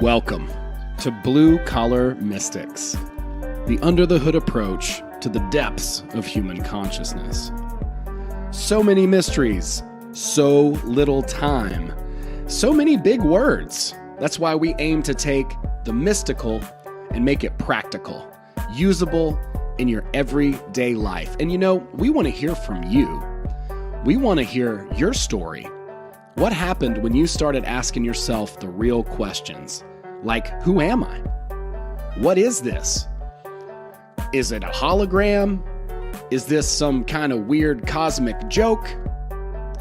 Welcome to Blue Collar Mystics, the under-the-hood approach to the depths of human consciousness. So many mysteries, so little time, so many big words. That's why we aim to take the mystical and make it practical, usable in your everyday life. And you know, we want to hear from you. We want to hear your story. What happened when you started asking yourself the real questions? Like, who am I? What is this? Is it a hologram? Is this some kind of weird cosmic joke?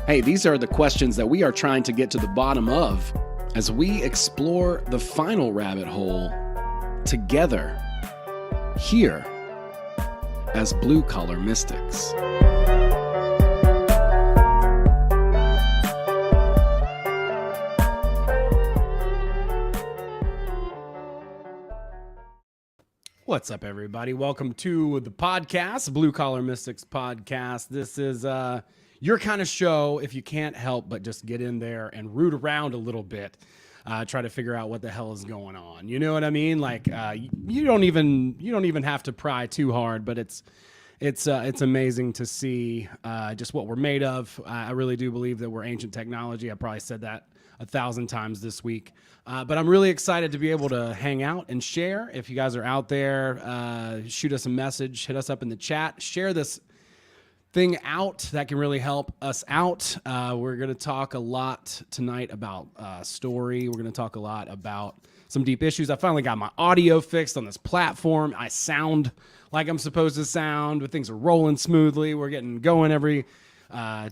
Hey, these are the questions that we are trying to get to the bottom of as we explore the final rabbit hole together here as Blue Collar Mystics. What's up, everybody? Welcome to the podcast, Blue Collar Mystics podcast. This is your kind of show if you can't help but just get in there and root around a little bit, try to figure out what the hell is going on. You know what I mean? Like you don't even have to pry too hard, but it's amazing to see just what we're made of. I really do believe that we're ancient technology. I probably said that 1,000 times this week. But I'm really excited to be able to hang out and share. If you guys are out there, shoot us a message, hit us up in the chat, share this thing out. That can really help us out. We're going to talk a lot tonight about story. We're going to talk a lot about some deep issues. I finally got my audio fixed on this platform. I sound like I'm supposed to sound, but things are rolling smoothly. We're getting going every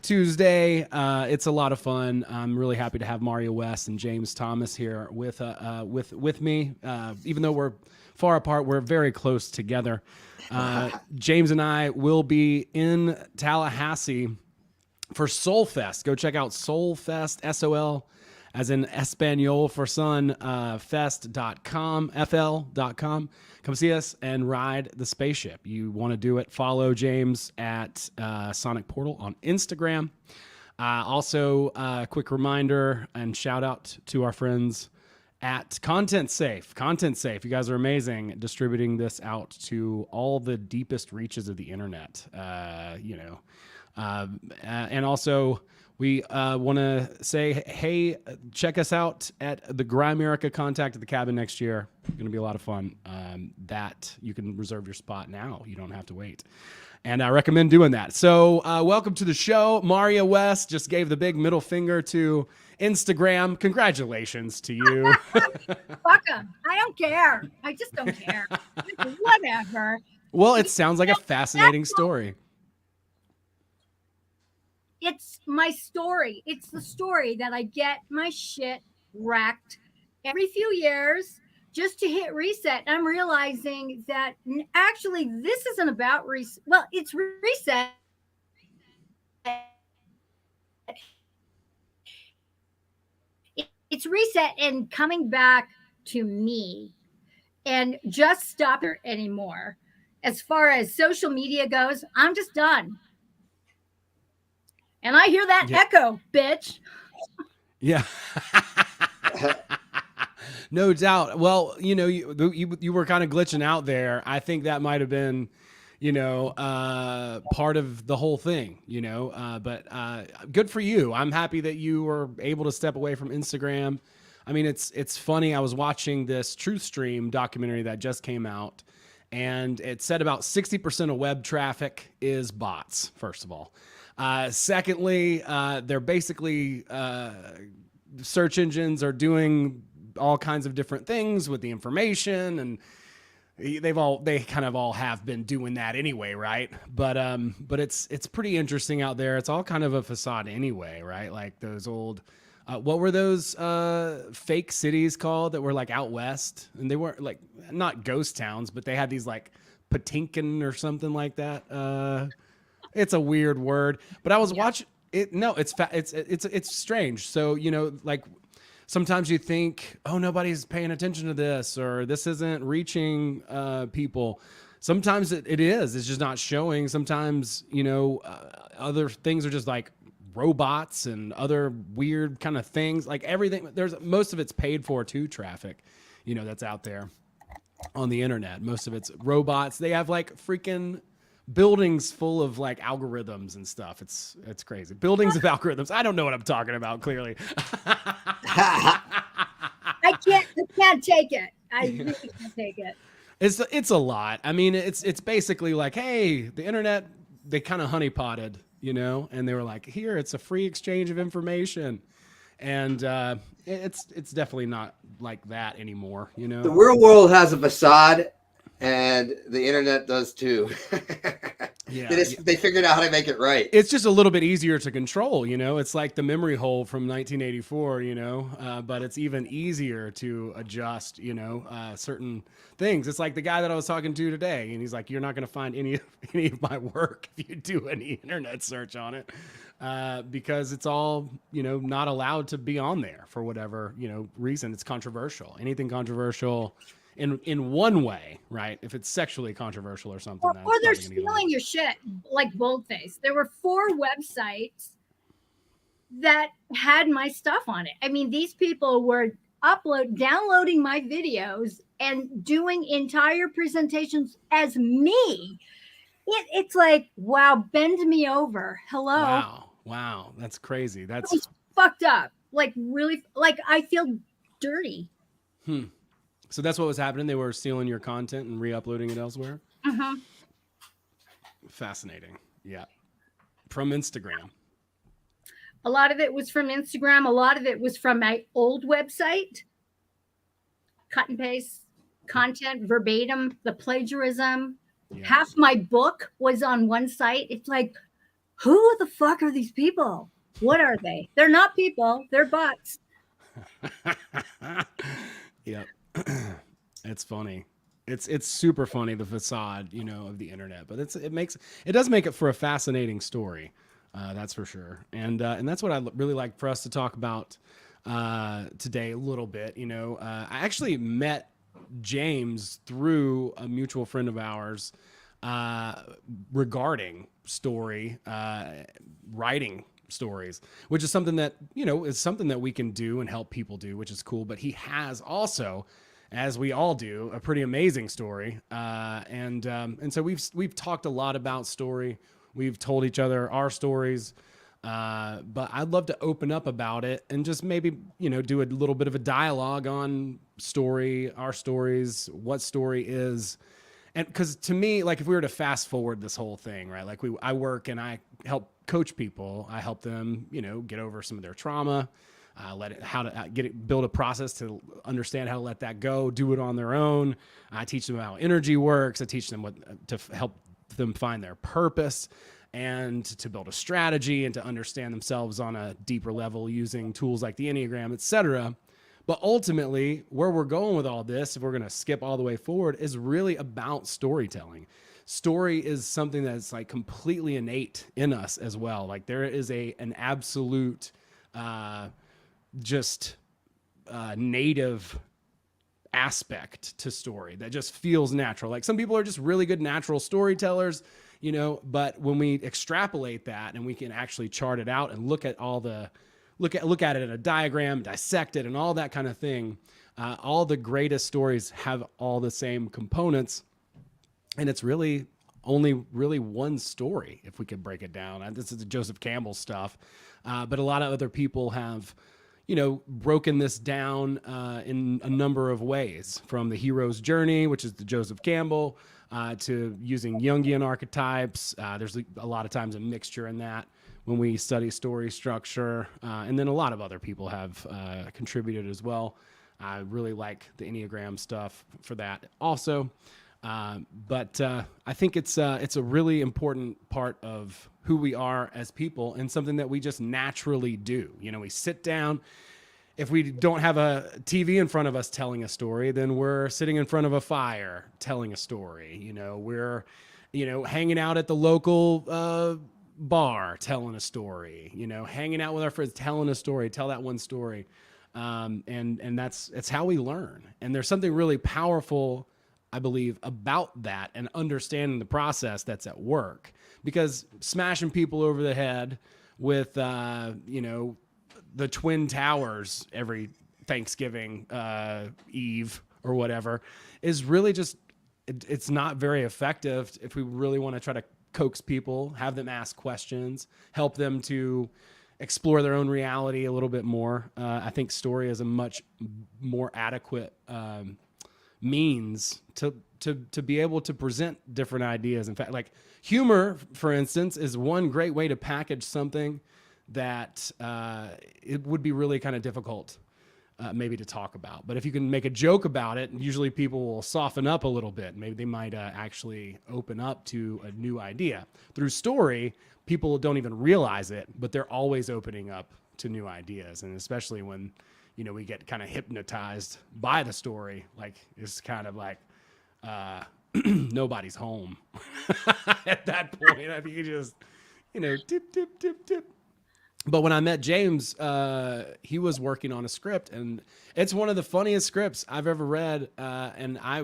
Tuesday. It's a lot of fun. I'm really happy to have Marja West and James Thomas here with me. Even though we're far apart, we're very close together. James and I will be in Tallahassee for Soul Fest. Go check out Soul Fest, SOL, as in Espanol for Sun, fest.com, fl.com. Come see us and ride the spaceship. You want to do it, follow James at Sonic Portal on Instagram. Also, a quick reminder and shout out to our friends at Content Safe. Content Safe, you guys are amazing, distributing this out to all the deepest reaches of the internet. And also, we want to say, hey, check us out at the Grimerica Contact at the cabin next year. It's going to be a lot of fun. That you can reserve your spot now. You don't have to wait. And I recommend doing that. So welcome to the show. Marja West just gave the big middle finger to Instagram. Congratulations to you. Fuck 'em. I don't care. I just don't care. Whatever. Well, it sounds like a fascinating story. It's my story. It's the story that I get my shit wrecked every few years just to hit reset. I'm realizing that actually this isn't about reset. Well, it's reset. It's reset and coming back to me and just stop it anymore. As far as social media goes, I'm just done. And I hear that echo, bitch. Yeah. No doubt. Well, you know, you were kind of glitching out there. I think that might have been, part of the whole thing, but good for you. I'm happy that you were able to step away from Instagram. I mean, it's funny. I was watching this Truth Stream documentary that just came out, and it said about 60% of web traffic is bots, first of all. Secondly, they're basically search engines are doing all kinds of different things with the information, and they kind of all have been doing that anyway, right? But it's pretty interesting out there. It's all kind of a facade anyway, right? Like those old what were those fake cities called that were like out west, and they weren't like not ghost towns, but they had these like Patinkin or something like that. It's a weird word, but I was watching it. No, it's strange. So, like sometimes you think, oh, nobody's paying attention to this, or this isn't reaching people. Sometimes it is, it's just not showing. Sometimes, other things are just like robots and other weird kind of things. Like everything, there's most of it's paid for to traffic, that's out there on the internet. Most of it's robots. They have like freaking buildings full of like algorithms and stuff. It's crazy. Buildings of algorithms. I don't know what I'm talking about, clearly. I can't take it. I really can't take it. It's a lot. I mean, it's basically like, hey, the internet, they kind of honeypotted, and they were like, here, it's a free exchange of information. And it's definitely not like that anymore, The real world has a facade, and the internet does too. Yeah, they figured out how to make it right. It's just a little bit easier to control, It's like the memory hole from 1984, but it's even easier to adjust, certain things. It's like the guy that I was talking to today, and he's like, "You're not going to find any of my work if you do any internet search on it, because it's all, not allowed to be on there for whatever reason. It's controversial. Anything controversial." In one way, right? If it's sexually controversial or something. Or they're stealing your shit, like Boldface. There were 4 websites that had my stuff on it. I mean, these people were downloading my videos and doing entire presentations as me. It's like, wow, bend me over. Hello. Wow. That's crazy. That's fucked up. Like, really, like, I feel dirty. So that's what was happening. They were stealing your content and re-uploading it elsewhere. Fascinating. Yeah. From Instagram. A lot of it was from Instagram. A lot of it was from my old website. Cut and paste content, verbatim, the plagiarism. Yeah. Half my book was on one site. It's like, who the fuck are these people? What are they? They're not people. They're bots. Yep. It's funny. It's super funny, the facade, of the internet, but it does make it for a fascinating story. That's for sure. And that's what I really like for us to talk about today a little bit. I actually met James through a mutual friend of ours regarding story, writing stories, which is something that, is something that we can do and help people do, which is cool. But he has also, as we all do, a pretty amazing story. And so we've talked a lot about story. We've told each other our stories. But I'd love to open up about it and just maybe, do a little bit of a dialogue on story, our stories, what story is. And because to me, like if we were to fast forward this whole thing, right? Like I work and I help coach people. I help them, get over some of their trauma, build a process to understand how to let that go, do it on their own. I teach them how energy works. I teach them to help them find their purpose and to build a strategy and to understand themselves on a deeper level using tools like the Enneagram, et cetera. But ultimately, where we're going with all this, if we're going to skip all the way forward, is really about storytelling. Story is something that's like completely innate in us as well. Like there is an absolute native aspect to story that just feels natural. Like some people are just really good natural storytellers, but when we extrapolate that and we can actually chart it out and look at it in a diagram, dissect it and all that kind of thing, all the greatest stories have all the same components. And it's really only one story, if we could break it down. This is the Joseph Campbell stuff. But a lot of other people have, broken this down in a number of ways, from the hero's journey, which is the Joseph Campbell, to using Jungian archetypes. There's a lot of times a mixture in that when we study story structure. And then a lot of other people have contributed as well. I really like the Enneagram stuff for that also. But I think it's a really important part of who we are as people and something that we just naturally do. We sit down. If we don't have a TV in front of us telling a story, then we're sitting in front of a fire telling a story. We're, hanging out at the local bar telling a story. Hanging out with our friends telling a story. Tell that one story, and that's how we learn. And there's something really powerful, I believe, about that and understanding the process that's at work, because smashing people over the head with you know, the Twin Towers every Thanksgiving Eve or whatever is really just it's not very effective if we really want to try to coax people, have them ask questions, help them to explore their own reality a little bit more. I think story is a much more adequate means to be able to present different ideas. In fact, like humor, for instance, is one great way to package something that it would be really kind of difficult maybe to talk about. But if you can make a joke about it, usually people will soften up a little bit. Maybe they might actually open up to a new idea. Through story, people don't even realize it, but they're always opening up to new ideas. And especially when, you know, we get kind of hypnotized by the story, like it's kind of like nobody's home at that point. I think you just, you know, tip, tip, tip, tip. But when I met James, he was working on a script, and it's one of the funniest scripts I've ever read. And I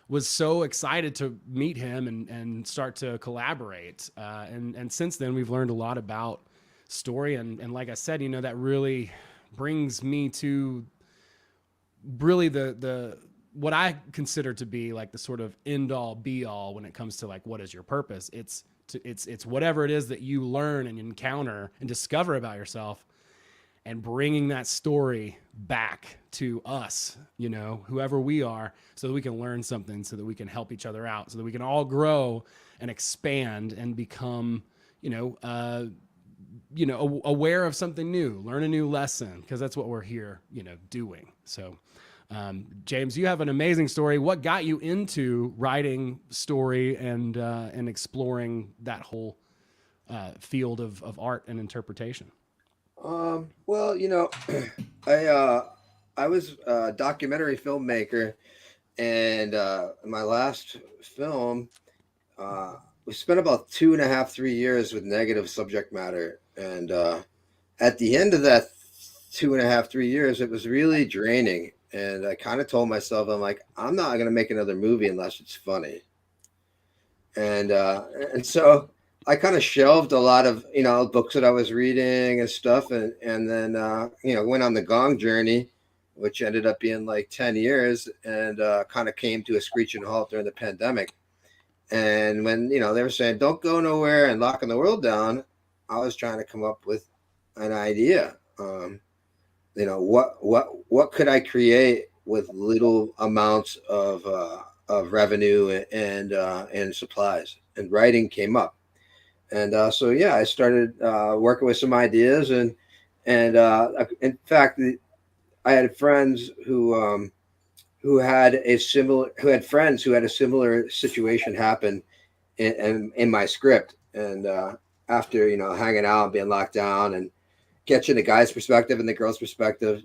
was so excited to meet him and start to collaborate. And since then, we've learned a lot about story. And like I said, you know, that really brings me to really the what I consider to be like the sort of end all be all when it comes to like, what is your purpose? It's whatever it is that you learn and encounter and discover about yourself, and bringing that story back to us, you know, whoever we are, so that we can learn something, so that we can help each other out, so that we can all grow and expand and become, aware of something new, learn a new lesson, because that's what we're here, you know, doing. So, James, you have an amazing story. What got you into writing story and exploring that whole field of art and interpretation? Well, you know, I was a documentary filmmaker, and my last film, we spent about 2.5, 3 years with negative subject matter, and at the end of that 2.5, 3 years, it was really draining. And I kind of told myself, I'm like, I'm not going to make another movie unless it's funny. And so I kind of shelved a lot of, you know, books that I was reading and stuff. And then, went on the Gong journey, which ended up being like 10 years, and kind of came to a screeching halt during the pandemic. And when, you know, they were saying, don't go nowhere and locking the world down, I was trying to come up with an idea. What could I create with little amounts of revenue and supplies? And writing came up, and so yeah, I started working with some ideas, and in fact, I had friends who had friends who had a similar situation happen in my script, and after, you know, hanging out and being locked down and catching the guy's perspective and the girl's perspective,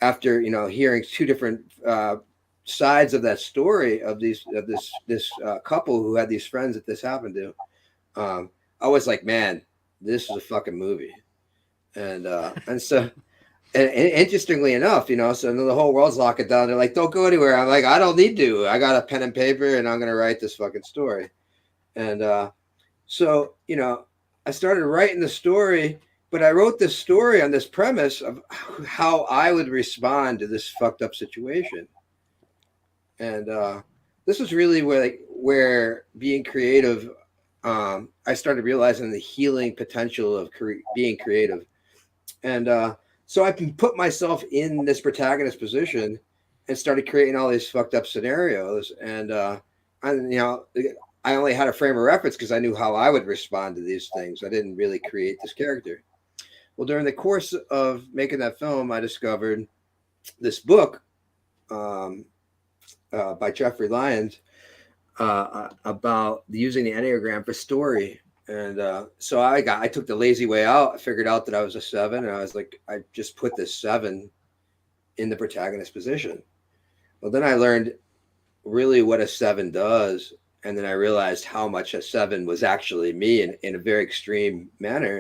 after, you know, hearing two different sides of that story of this couple who had these friends that this happened to, I was like, man, this is a fucking movie. And so, and interestingly enough, you know, so the whole world's locking down. They're like, don't go anywhere. I'm like, I don't need to. I got a pen and paper, and I'm gonna write this fucking story. And so, you know, I started writing the story. But I wrote this story on this premise of how I would respond to this fucked up situation. And this was really where being creative, I started realizing the healing potential of being creative. And so I put myself in this protagonist position and started creating all these fucked up scenarios. And I only had a frame of reference because I knew how I would respond to these things. I didn't really create this character. Well, during the course of making that film, I discovered this book by Jeffrey Lyons about using the Enneagram for story. And so I took the lazy way out. I figured out that I was a 7, and I was like, I just put this 7 in the protagonist position. Well, then I learned really what a 7 does. And then I realized how much a 7 was actually me in a very extreme manner.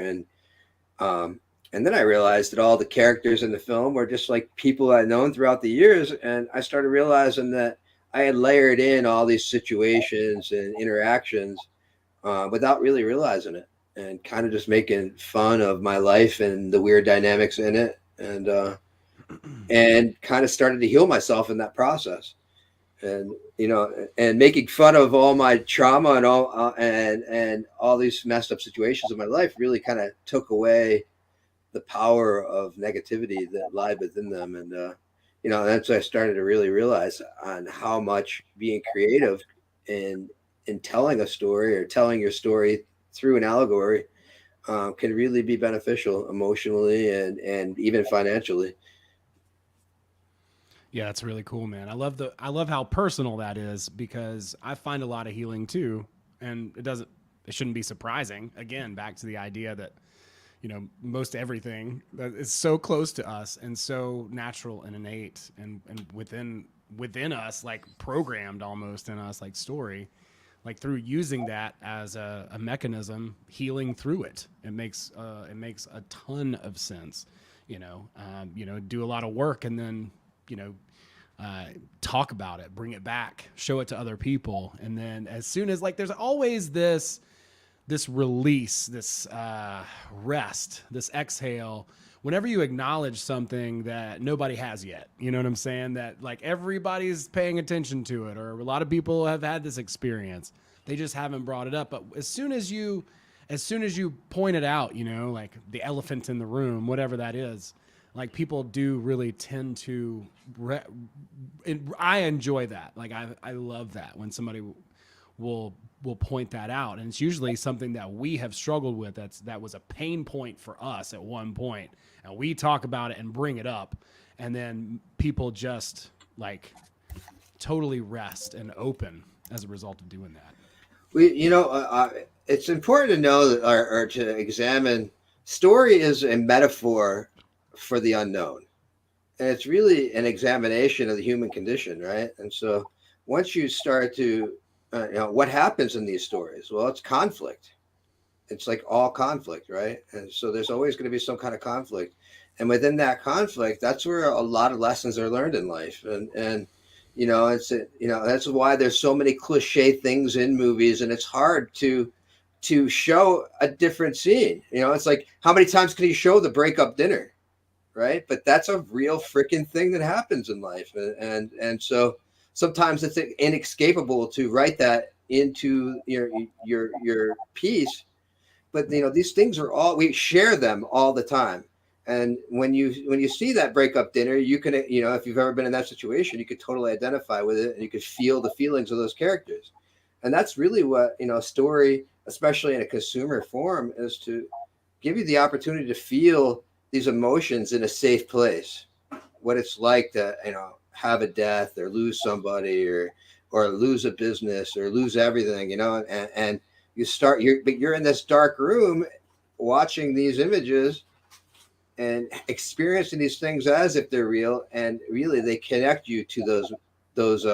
And then I realized that all the characters in the film were just like people I'd known throughout the years. And I started realizing that I had layered in all these situations and interactions without really realizing it. and kind of just making fun of my life and the weird dynamics in it, and kind of started to heal myself in that process. And and making fun of all my trauma and all and all these messed up situations in my life really kind of took away the power of negativity that lied within them. And that's when I started to really realize on how much being creative in telling a story or telling your story through an allegory can really be beneficial emotionally and even financially. Yeah, that's really cool, man. I love how personal that is, because I find a lot of healing too, and it shouldn't be surprising. Again, back to the idea that most everything that is so close to us and so natural and innate and within us, like programmed almost in us, like story, like through using that as a mechanism, healing through it. It makes a ton of sense. Do a lot of work and then talk about it, bring it back, show it to other people, and then as soon as, like, there's always this release, this rest, this exhale, whenever you acknowledge something that nobody has yet. You know what I'm saying? That, like, everybody's paying attention to it, or a lot of people have had this experience. They just haven't brought it up. But as soon as you point it out, like the elephant in the room, whatever that is, like, people do really tend to I enjoy that. Like, I love that when somebody will point that out, and it's usually something that we have struggled with. That was a pain point for us at one point, and we talk about it and bring it up, and then people just, like, totally rest and open as a result of doing that. It's important to know that, or to examine, story is a metaphor for the unknown, and it's really an examination of the human condition, right? And so once you start to what happens in these stories, well, it's conflict. It's like all conflict, right? And so there's always going to be some kind of conflict, and within that conflict, that's where a lot of lessons are learned in life. And that's why there's so many cliche things in movies, and it's hard to show a different scene. It's like, how many times can you show the breakup dinner, right? But that's a real freaking thing that happens in life, and so sometimes it's inescapable to write that into your piece. But these things are all, we share them all the time. And when you see that breakup dinner, you can, if you've ever been in that situation, you could totally identify with it, and you could feel the feelings of those characters. And that's really what story, especially in a consumer form, is to give you the opportunity to feel these emotions in a safe place. What it's like to have a death, or lose somebody, or lose a business, or lose everything, and you're in this dark room watching these images and experiencing these things as if they're real, and really they connect you to those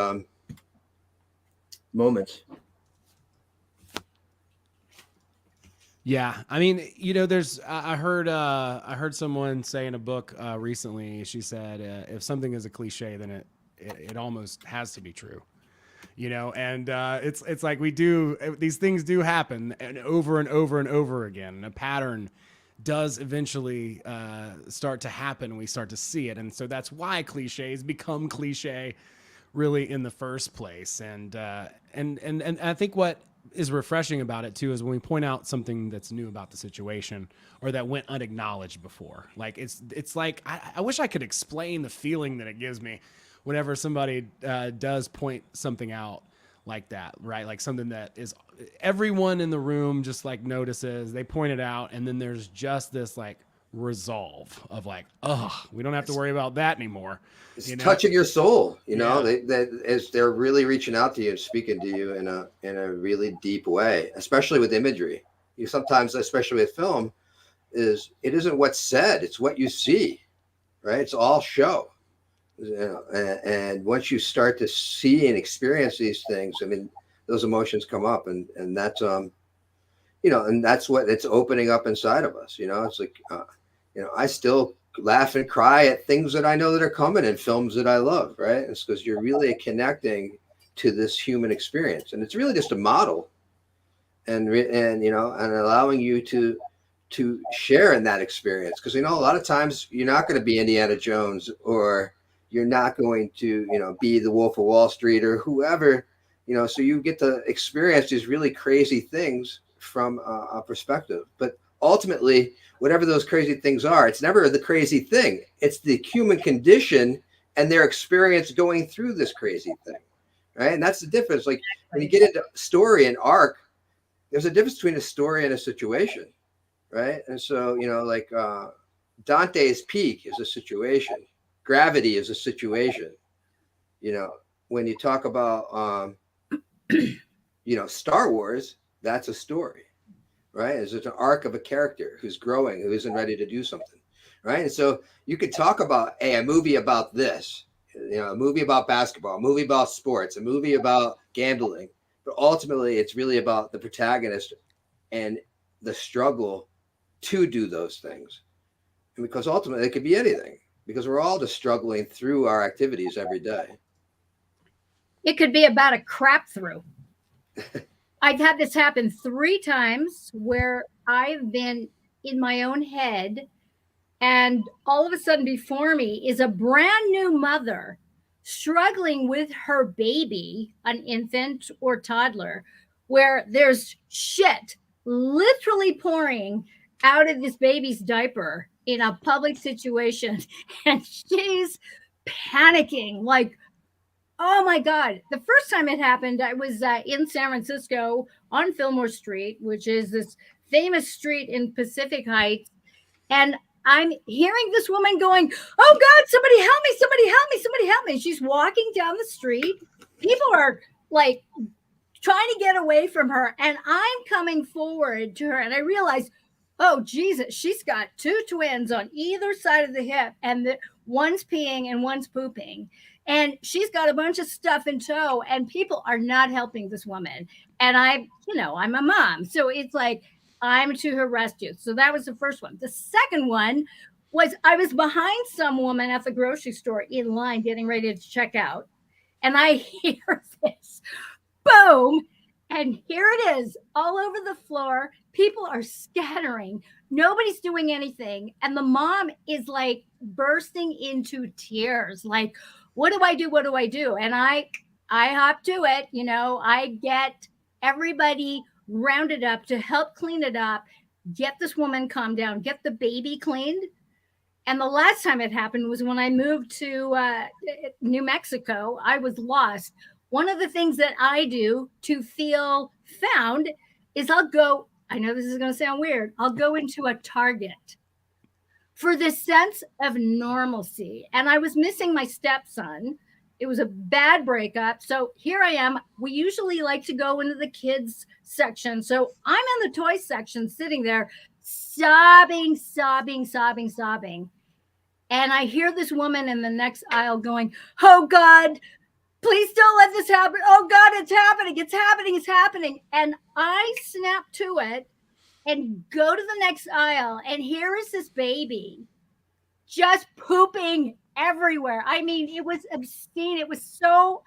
moments. Yeah, I mean, I heard someone say in a book recently. She said, if something is a cliche, then it almost has to be true. And it's like, these things do happen, and over and over and over again. And a pattern does eventually start to happen. We start to see it, and so that's why cliches become cliche, really, in the first place. And I think what is refreshing about it too is when we point out something that's new about the situation, or that went unacknowledged before. Like, it's like, I wish I could explain the feeling that it gives me whenever somebody does point something out like that, right? Like something that is, everyone in the room just, like, notices, they point it out, and then there's just this, like, resolve of, like, oh, we don't have to worry about that anymore. It's touching your soul, Yeah. they're really reaching out to you and speaking to you in a really deep way, especially with imagery. You sometimes, especially with film, it isn't what's said, it's what you see, right? It's all show. And once you start to see and experience these things, I mean, those emotions come up, and that's and that's what it's opening up inside of us. It's like, I still laugh and cry at things that I know that are coming in films that I love, right? It's because you're really connecting to this human experience, and it's really just a model. and allowing you to share in that experience. Because, a lot of times you're not going to be Indiana Jones, or you're not going to, be the Wolf of Wall Street or whoever, so you get to experience these really crazy things from a perspective. But ultimately, whatever those crazy things are, it's never the crazy thing. It's the human condition and their experience going through this crazy thing. Right. And that's the difference. Like when you get into story and arc, there's a difference between a story and a situation. Right. And so, like Dante's Peak is a situation. Gravity is a situation. When you talk about, Star Wars, that's a story. Right. It's an arc of a character who's growing, who isn't ready to do something. Right. And so you could talk about a movie about this, a movie about basketball, a movie about sports, a movie about gambling. But ultimately, it's really about the protagonist and the struggle to do those things. And because ultimately it could be anything, because we're all just struggling through our activities every day. It could be about a crap through. I've had this happen 3 times where I've been in my own head, and all of a sudden before me is a brand new mother struggling with her baby, an infant or toddler, where there's shit literally pouring out of this baby's diaper in a public situation. And she's panicking like, oh my God. The first time it happened, I was in San Francisco on Fillmore Street, which is this famous street in Pacific Heights. And I'm hearing this woman going, oh God, somebody help me, somebody help me, somebody help me. She's walking down the street. People are like trying to get away from her. And I'm coming forward to her, and I realize, oh Jesus, she's got 2 twins on either side of the hip, and one's peeing and one's pooping. And she's got a bunch of stuff in tow, and people are not helping this woman. And I'm a mom. So it's like, I'm to her rescue. So that was the first one. The second one was I was behind some woman at the grocery store in line getting ready to check out. And I hear this boom. And here it is all over the floor. People are scattering. Nobody's doing anything. And the mom is like bursting into tears. Like, what do I do? What do I do? And I hop to it. I get everybody rounded up to help clean it up, get this woman calmed down, get the baby cleaned. And the last time it happened was when I moved to New Mexico. I was lost. One of the things that I do to feel found is I know this is going to sound weird, I'll go into a Target for this sense of normalcy. And I was missing my stepson. It was a bad breakup. So here I am. We usually like to go into the kids section. So I'm in the toy section sitting there sobbing. And I hear this woman in the next aisle going, oh God, please don't let this happen. Oh God, it's happening. It's happening. It's happening. And I snap to it and go to the next aisle. And here is this baby just pooping everywhere. I mean, it was obscene. It was so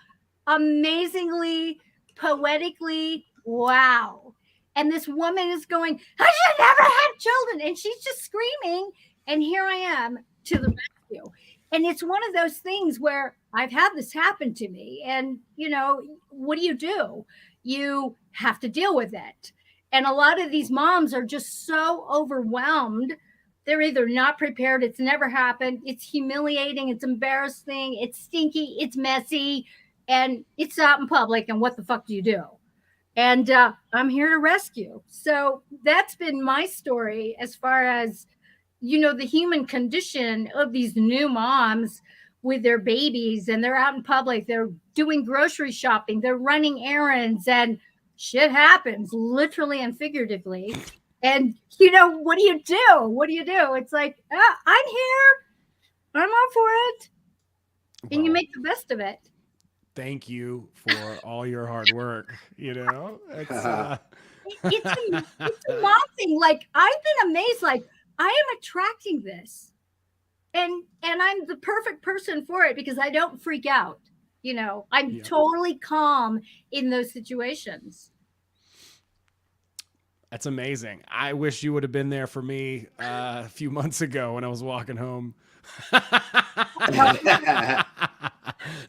amazingly, poetically, wow. And this woman is going, I should never have children. And she's just screaming. And here I am to the rescue. And it's one of those things where I've had this happen to me. And, what do? You have to deal with it. And a lot of these moms are just so overwhelmed. They're either not prepared, it's never happened, it's humiliating, it's embarrassing, it's stinky, it's messy, and it's out in public, and what the fuck do you do? And I'm here to rescue. So that's been my story as far as, the human condition of these new moms with their babies, and they're out in public, they're doing grocery shopping, they're running errands, and shit happens literally and figuratively. And, what do you do? What do you do? It's like, I'm here. I'm up for it. And you make the best of it. Thank you for all your hard work. It's a mom thing. Like, I've been amazed. Like, I am attracting this. And I'm the perfect person for it because I don't freak out. I'm totally calm in those situations. That's amazing. I wish you would have been there for me a few months ago when I was walking home.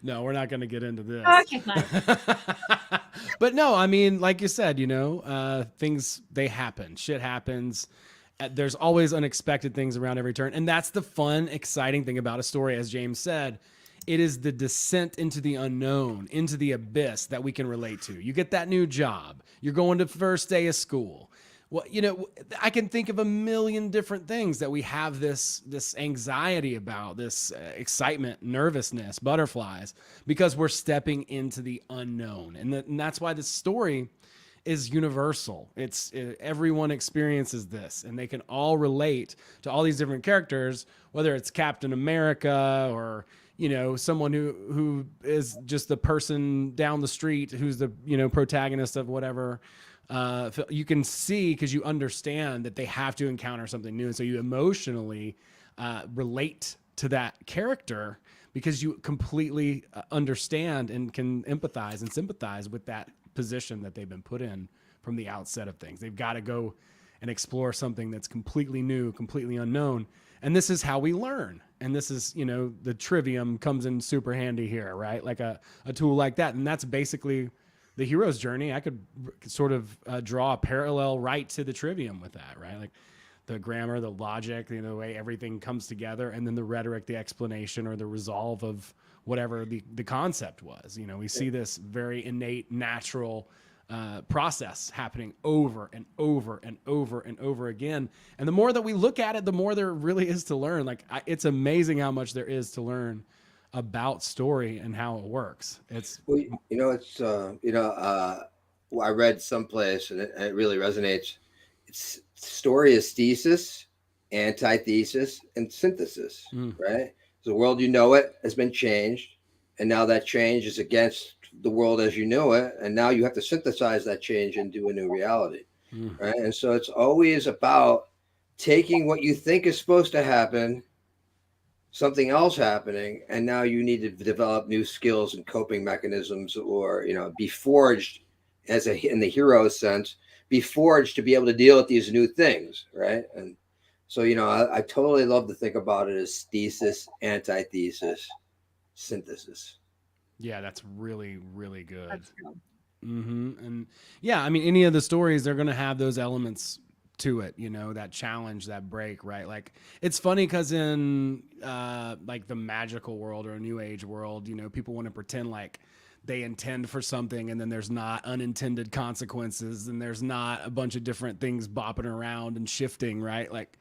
No, we're not going to get into this. Okay, fine. But no, I mean, like you said, things, they happen. Shit happens. There's always unexpected things around every turn. And that's the fun, exciting thing about a story. As James said, it is the descent into the unknown, into the abyss that we can relate to. You get that new job. You're going to first day of school. Well, I can think of a million different things that we have this anxiety about, this excitement, nervousness, butterflies, because we're stepping into the unknown. And that's why this story is universal. Everyone experiences this, and they can all relate to all these different characters, whether it's Captain America or someone who is just the person down the street who's the protagonist of whatever. You can see, because you understand that they have to encounter something new, and so you emotionally relate to that character because you completely understand and can empathize and sympathize with that position that they've been put in from the outset of things. They've got to go and explore something that's completely new, completely unknown. And this is how we learn. And this is, the trivium comes in super handy here, right? Like a tool like that. And that's basically the hero's journey. I could sort of draw a parallel right to the trivium with that, right? Like the grammar, the logic, the way everything comes together, and then the rhetoric, the explanation, or the resolve of whatever the concept was. We see this very innate, natural process happening over and over and over and over again. And the more that we look at it, the more there really is to learn. Like it's amazing how much there is to learn about story and how it works. I read someplace and it really resonates. It's story is thesis, antithesis, and synthesis, right? The world it has been changed, and now that change is against the world as you know it, and now you have to synthesize that change into a new reality, right? And so it's always about taking what you think is supposed to happen, something else happening, and now you need to develop new skills and coping mechanisms, or be forged in the hero sense, be forged to be able to deal with these new things, right? And so I totally love to think about it as thesis, antithesis, synthesis. Yeah, that's really, really good. That's cool. And yeah, I mean, any of the stories, they're going to have those elements to it, that challenge, that break, right? Like it's funny because in like the magical world or a new age world, people want to pretend like they intend for something, and then there's not unintended consequences, and there's not a bunch of different things bopping around and shifting, right? Like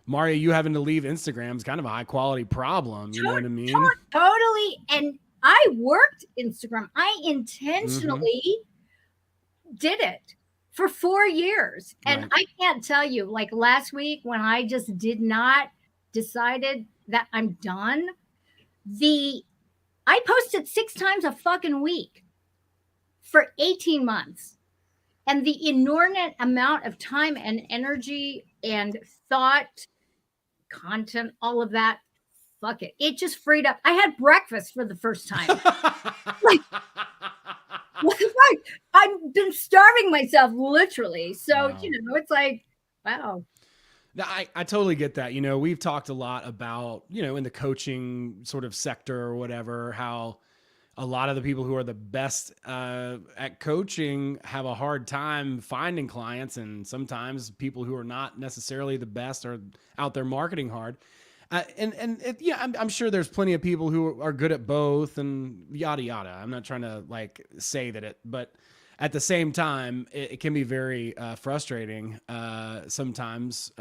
Marja, you having to leave Instagram is kind of a high quality problem. You know what I mean? Totally. And I worked Instagram. I intentionally did it for 4 years. And right. I can't tell you, like last week when I just decided that I'm done, I posted 6 times a fucking week for 18 months. And the inordinate amount of time and energy and thought, content, all of that, fuck it. It just freed up. I had breakfast for the first time. Like, what the fuck? I've been starving myself, literally. So, wow. It's like, wow. Now, I totally get that. We've talked a lot about, in the coaching sort of sector or whatever, how a lot of the people who are the best at coaching have a hard time finding clients. And sometimes people who are not necessarily the best are out there marketing hard. I'm sure there's plenty of people who are good at both and yada, yada. I'm not trying to say that but at the same time, it can be very frustrating sometimes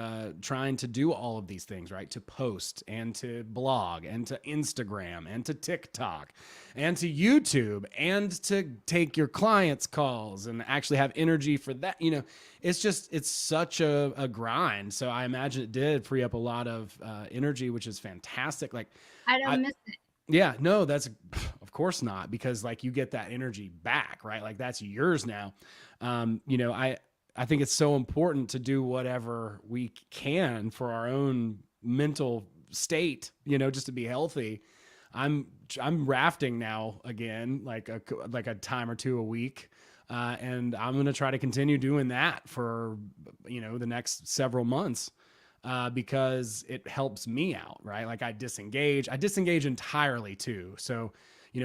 trying to do all of these things, right? To post and to blog and to Instagram and to TikTok and to YouTube and to take your clients' calls and actually have energy for that. It's such a grind. So I imagine it did free up a lot of energy, which is fantastic. Like I don't miss it. Yeah, no, that's of course not, because you get that energy back, right? Like that's yours now. I think it's so important to do whatever we can for our own mental state, just to be healthy. I'm rafting now again, like a time or two a week. And I'm going to try to continue doing that for, the next several months. Because it helps me out, right? Like I disengage entirely too. So,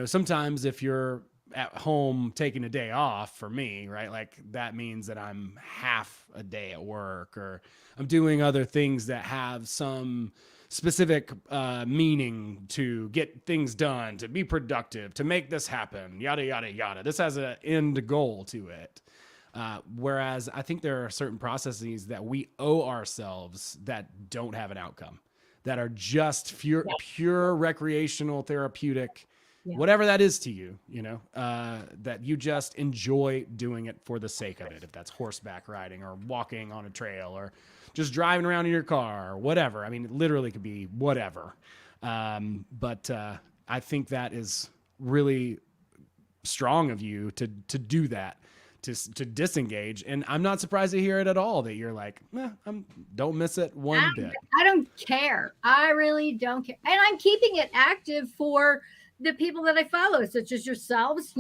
sometimes if you're at home taking a day off for me, right? Like that means that I'm half a day at work, or I'm doing other things that have some specific meaning to get things done, to be productive, to make this happen, yada, yada, yada. This has an end goal to it. Whereas I think there are certain processes that we owe ourselves that don't have an outcome, that are just pure recreational, therapeutic, whatever that is to you, that you just enjoy doing it for the sake of it. If that's horseback riding or walking on a trail or just driving around in your car or whatever. I mean, it literally could be whatever. But I think that is really strong of you to do that. To disengage, and I'm not surprised to hear it at all that you're like, don't miss it one bit. I don't care. I really don't care, and I'm keeping it active for the people that I follow, such as yourselves.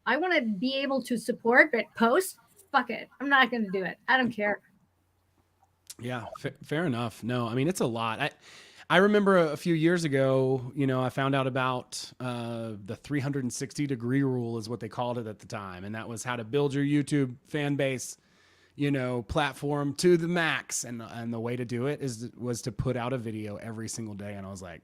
I want to be able to support, but post, fuck it, I'm not going to do it. I don't care. Yeah, fair enough. No, I mean it's a lot. I remember a few years ago, I found out about the 360-degree rule is what they called it at the time. And that was how to build your YouTube fan base, platform to the max. And the way to do it was to put out a video every single day. And I was like,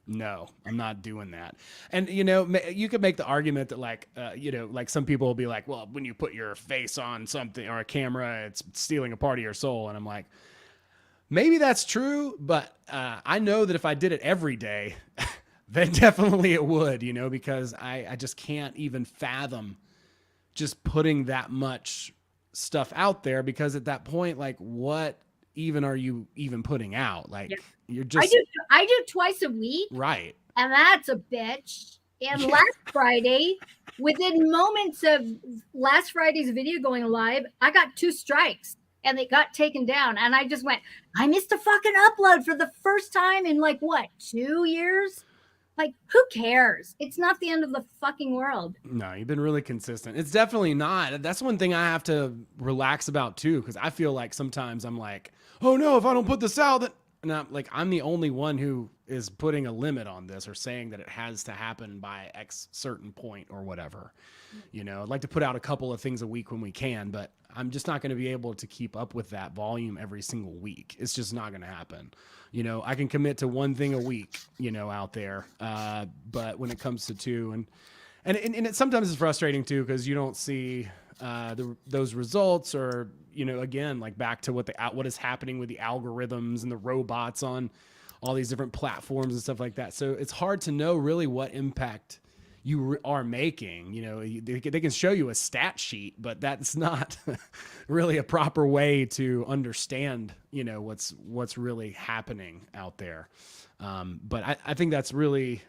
no, I'm not doing that. And, you could make the argument that like some people will be like, well, when you put your face on something or a camera, it's stealing a part of your soul. And I'm like, maybe that's true, but I know that if I did it every day, then definitely it would, because I just can't even fathom just putting that much stuff out there, because at that point, like, what even are you even putting out? Like, you're just... I do twice a week. Right. And that's a bitch. And last Friday, within moments of last Friday's video going live, I got 2 strikes. And they got taken down. And I just went, I missed a fucking upload for the first time in 2 years? Like, who cares? It's not the end of the fucking world. No, you've been really consistent. It's definitely not. That's one thing I have to relax about too, because I feel like sometimes I'm like, oh no, if I don't put this out, then... And I'm the only one who is putting a limit on this or saying that it has to happen by X certain point or whatever. I'd like to put out a couple of things a week when we can, but I'm just not going to be able to keep up with that volume every single week. It's just not going to happen. I can commit to one thing a week, out there. But when it comes to 2 and it sometimes it's frustrating too, because you don't see those results, or again, like back to what is happening with the algorithms and the robots on all these different platforms and stuff like that. So it's hard to know really what impact you are making. They can show you a stat sheet, but that's not really a proper way to understand what's really happening out there. But I think that's really...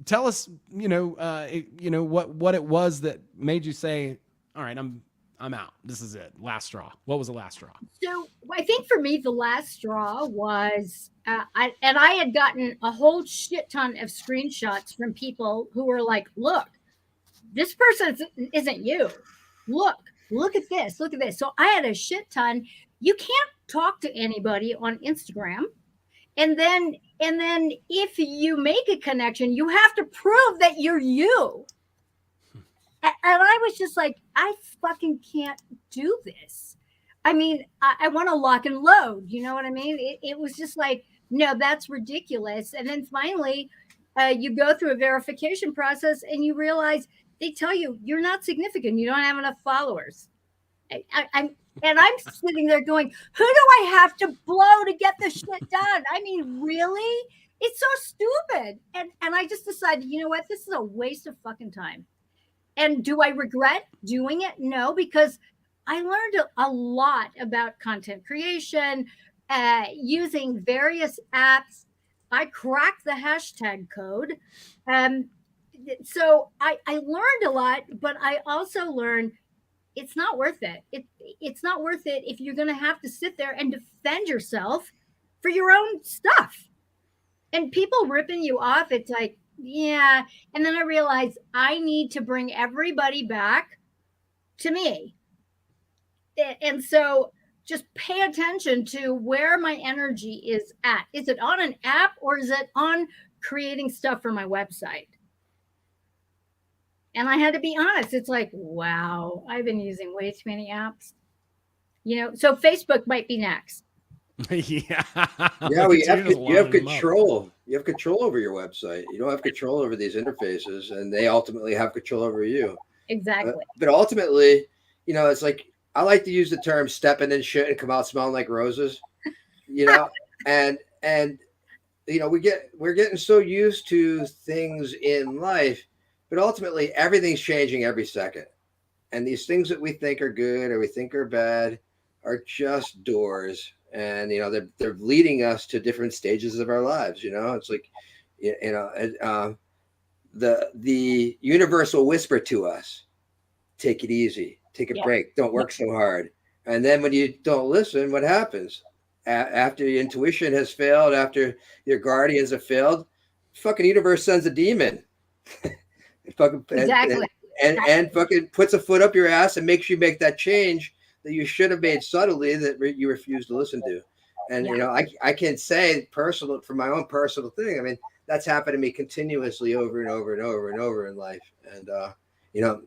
tell us, what it was that made you say, all right, I'm out. This is it. Last straw. What was the last straw? So I think for me, the last straw was, I had gotten a whole shit ton of screenshots from people who were like, look, this person isn't you. Look at this. Look at this. So I had a shit ton. You can't talk to anybody on Instagram. And then if you make a connection, you have to prove that you're you. And I was just like, I fucking can't do this. I mean, I want to lock and load. You know what I mean? It was just like, no, that's ridiculous. And then finally, you go through a verification process and you realize they tell you you're not significant. You don't have enough followers. I'm sitting there going, who do I have to blow to get this shit done? I mean, really? It's so stupid. And I just decided, you know what? This is a waste of fucking time. And do I regret doing it? No, because I learned a lot about content creation, using various apps. I cracked the hashtag code. So I learned a lot, but I also learned it's not worth it. It's not worth it if you're going to have to sit there and defend yourself for your own stuff. And people ripping you off, it's like, yeah. And then I realized I need to bring everybody back to me. And so just pay attention to where my energy is at. Is it on an app or is it on creating stuff for my website? And I had to be honest. It's like, wow, I've been using way too many apps. So Facebook might be next. Yeah. Yeah, Look well, at you just you have lining them up. control. You have control over your website. You don't have control over these interfaces, and they ultimately have control over you. Exactly. But ultimately, it's like I like to use the term "stepping in shit and come out smelling like roses." And we're getting so used to things in life, but ultimately everything's changing every second. And these things that we think are good or we think are bad are just doors, and they're leading us to different stages of our lives. It's like the universe will whisper to us, take it easy, take a break, don't work so hard. And then when you don't listen, what happens? After your intuition has failed, after your guardians have failed, fucking universe sends a demon. Exactly. And fucking puts a foot up your ass and makes you make that change that you should have made subtly that you refuse to listen to. And I can say personal from my own personal thing. I mean, that's happened to me continuously over and over and over and over in life. And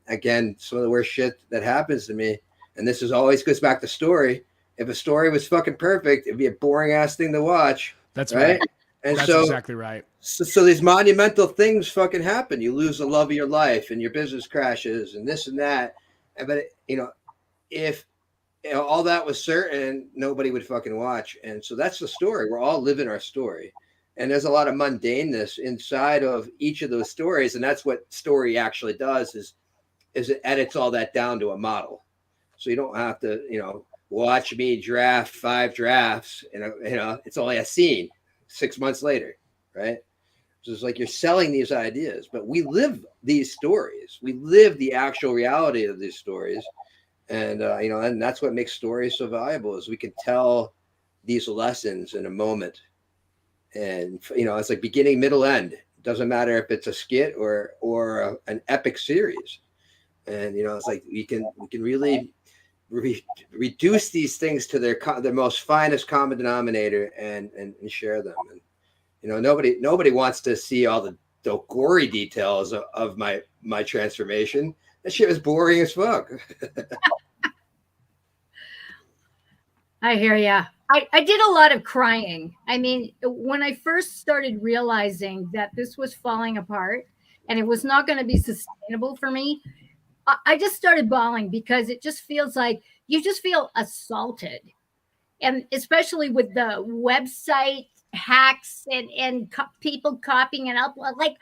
again, some of the worst shit that happens to me, and this is always goes back to story. If a story was fucking perfect, it'd be a boring ass thing to watch. That's right. And that's exactly right. So these monumental things fucking happen. You lose the love of your life, and your business crashes, and this and that. But if all that was certain, nobody would fucking watch. And so that's the story. We're all living our story, and there's a lot of mundaneness inside of each of those stories, and that's what story actually does is it edits all that down to a model. So you don't have to watch me draft 5 drafts, and it's only a scene 6 months later, right? So it's like you're selling these ideas, but we live these stories. We live the actual reality of these stories, and and that's what makes stories so valuable is we can tell these lessons in a moment, and it's like beginning, middle, end. It doesn't matter if it's a skit or an epic series, and it's like we can really reduce these things to their most finest common denominator and share them. And nobody wants to see all the gory details of my transformation. That shit was boring as fuck. I hear ya. I did a lot of crying. I mean, when I first started realizing that this was falling apart and it was not going to be sustainable for me, I just started bawling because it just feels like you just feel assaulted. And especially with the website hacks and people copying it up. Like,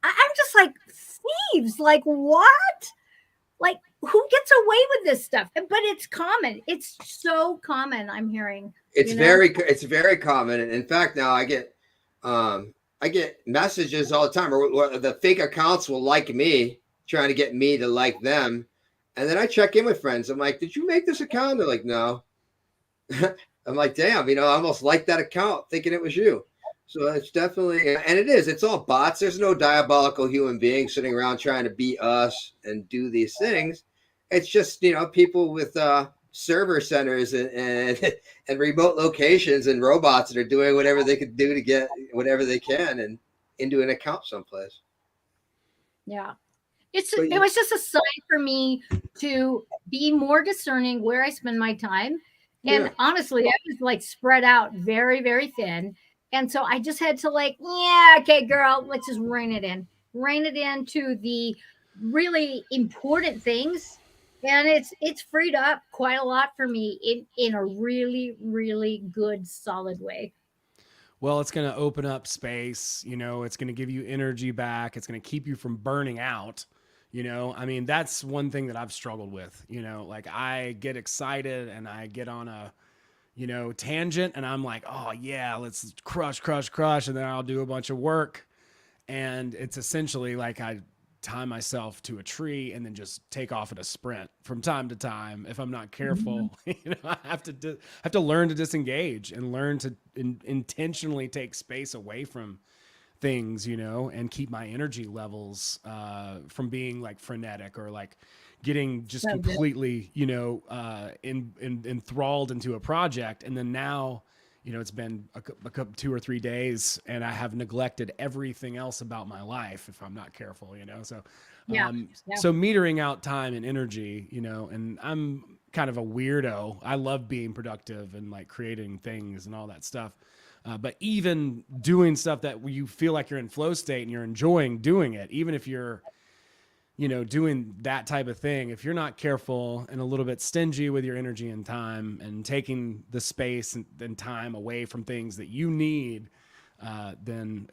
I'm just like, thieves. Like, what? Like, who gets away with this stuff? But it's common. It's so common. I'm hearing. It's very common. And in fact, now I get messages all the time, or the fake accounts will like me, trying to get me to like them. And then I check in with friends. I'm like, did you make this account? They're like, no. I'm like, damn, I almost liked that account thinking it was you. So it's definitely, and it is, it's all bots. There's no diabolical human being sitting around trying to beat us and do these things. It's just, people with server centers and remote locations and robots that are doing whatever they could do to get whatever they can and into an account someplace. Yeah. It was just a sign for me to be more discerning where I spend my time. And honestly, I was like spread out very, very thin. And so I just had to okay, girl, let's just rein it into the really important things. And it's freed up quite a lot for me in a really, really good, solid way. Well, it's going to open up space, it's going to give you energy back. It's going to keep you from burning out. I mean, that's one thing that I've struggled with, like I get excited and I get on a, tangent and I'm like, oh yeah, let's crush. And then I'll do a bunch of work. And it's essentially like I tie myself to a tree and then just take off at a sprint from time to time. If I'm not careful, I have to learn to disengage and learn to intentionally take space away from things, and keep my energy levels from being like frenetic or like getting just So good. completely, enthralled into a project. And then now, it's been a couple 2 or 3 days and I have neglected everything else about my life if I'm not careful, so, Yeah. so metering out time and energy, and I'm kind of a weirdo. I love being productive and like creating things and all that stuff. But even doing stuff that you feel like you're in flow state and you're enjoying doing it, even if you're, doing that type of thing, if you're not careful and a little bit stingy with your energy and time and taking the space and time away from things that you need, then,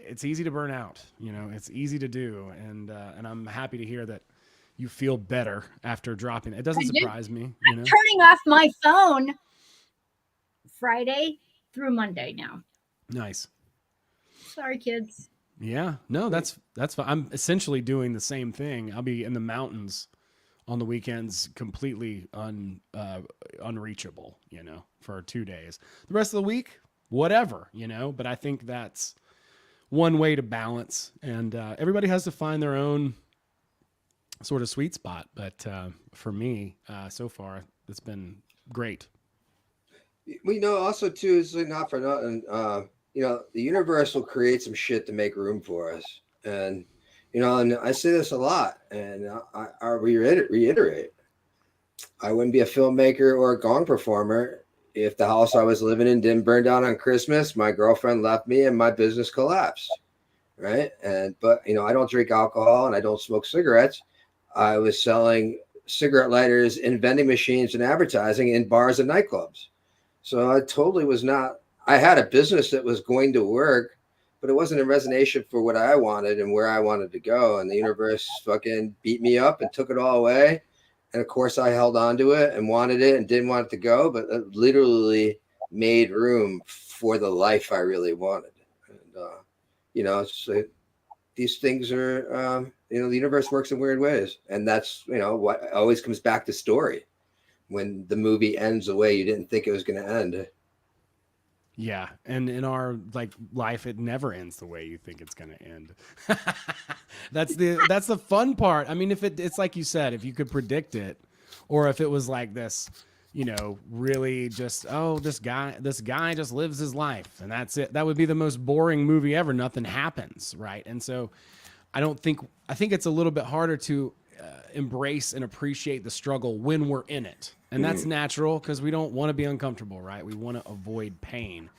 it's easy to burn out, it's easy to do. And I'm happy to hear that you feel better after dropping it. It doesn't surprise me. I'm turning off my phone Friday through Monday now. Nice. Sorry, kids. Yeah, no, that's fine. I'm essentially doing the same thing. I'll be in the mountains on the weekends, completely unreachable, for 2 days. The rest of the week, whatever, but I think that's one way to balance, and everybody has to find their own sort of sweet spot. But for me, so far, it's been great. We know also too, is like not for nothing. The universe will create some shit to make room for us, and and I say this a lot, and I'll reiterate. I wouldn't be a filmmaker or a gong performer if the house I was living in didn't burn down on Christmas, my girlfriend left me, and my business collapsed. Right, but I don't drink alcohol and I don't smoke cigarettes. I was selling cigarette lighters in vending machines and advertising in bars and nightclubs. So I totally was not. I had a business that was going to work, but it wasn't in resonation for what I wanted and where I wanted to go. And the universe fucking beat me up and took it all away. And of course, I held on to it and wanted it and didn't want it to go, but it literally made room for the life I really wanted. And it's these things are, the universe works in weird ways, and that's what always comes back to story. When the movie ends the way you didn't think it was going to end. Yeah, and in our life, it never ends the way you think it's going to end. That's the fun part. I mean, if it's like you said, if you could predict it, or if it was like this, really just this guy just lives his life and that's it. That would be the most boring movie ever. Nothing happens, right? And so, I think it's a little bit harder to embrace and appreciate the struggle when we're in it. And that's natural because we don't want to be uncomfortable, right? We want to avoid pain.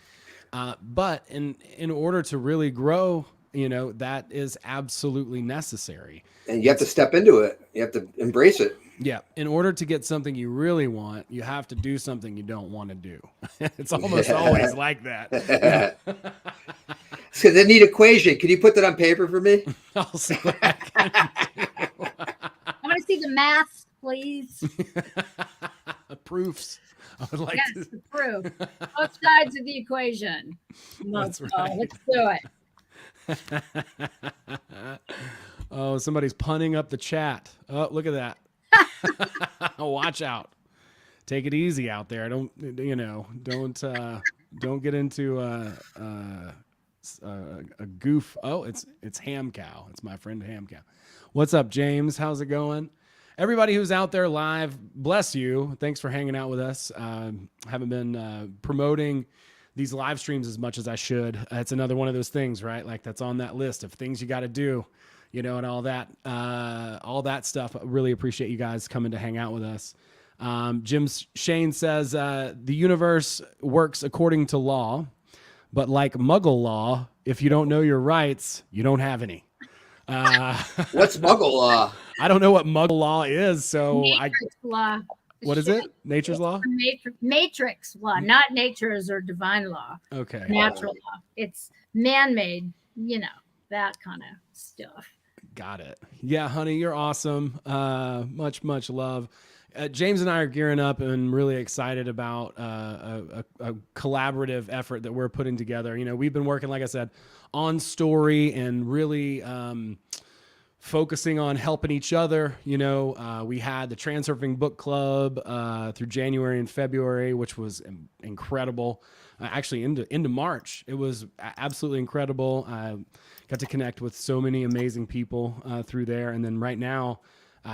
But in order to really grow, that is absolutely necessary. And you have to step into it. You have to embrace it. Yeah. In order to get something you really want, you have to do something you don't want to do. It's almost always like that. So they need equation. Can you put that on paper for me? I'll see what I can do. I want to see the maths, please. Proofs. I would like to the proof. Both sides of the equation. That's right. Let's do it. Oh, somebody's punning up the chat. Oh, look at that. Watch out. Take it easy out there. Don't get into a goof. Oh, it's Ham Cow. It's my friend Ham Cow. What's up, James? How's it going? Everybody who's out there live, bless you. Thanks for hanging out with us. Haven't been promoting these live streams as much as I should. It's another one of those things, right? Like that's on that list of things you got to do, and all that stuff. I really appreciate you guys coming to hang out with us. Jim Shane says, the universe works according to law, but like Muggle law, if you don't know your rights, you don't have any. What's Muggle law? I don't know what Muggle law is. So Matrix law. What is it? Nature's law? Matrix law, not nature's or divine law. Okay. Natural law. It's man-made, that kind of stuff. Got it. Yeah, honey, you're awesome. Much, much love. James and I are gearing up and really excited about a collaborative effort that we're putting together. We've been working, like I said, on story and really focusing on helping each other. We had the Transurfing Book Club through January and February, which was incredible. Actually, into March, it was absolutely incredible. I got to connect with so many amazing people through there. And then right now,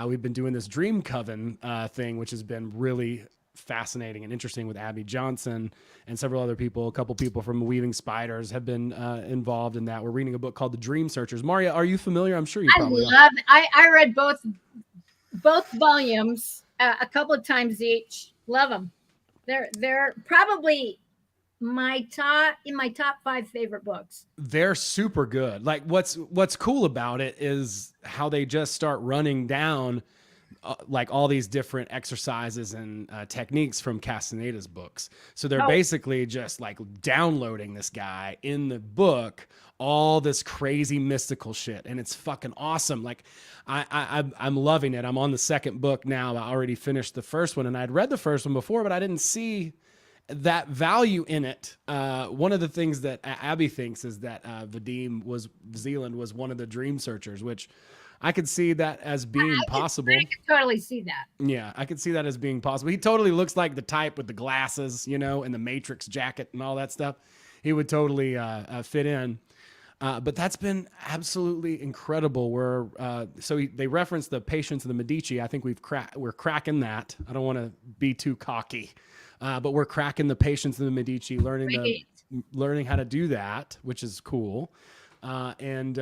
we've been doing this Dream Coven thing, which has been really fascinating and interesting with Abby Johnson and several other people. A couple people from Weaving Spiders have been involved in that. We're reading a book called The Dream Searchers. Marja, are you familiar? I'm sure you probably are. I read both volumes a couple of times each. Love them. They're probably in my top 5 favorite books. They're super good. Like what's cool about it is how they just start running down like all these different exercises and techniques from Castaneda's books. So they're basically just like downloading this guy in the book, all this crazy mystical shit. And it's fucking awesome. Like I'm loving it. I'm on the second book now. I already finished the first one and I'd read the first one before, but I didn't see that value in it. One of the things that Abby thinks is that Zealand was one of the dream searchers, which I could see that as being possible. I could totally see that. Yeah, I could see that as being possible. He totally looks like the type with the glasses, you know, and the Matrix jacket and all that stuff. He would totally fit in. But that's been absolutely incredible. They reference the Patience of the Medici. I think we're cracking that. I don't want to be too cocky, but we're cracking the Patience of the Medici, learning how to do that, which is cool. And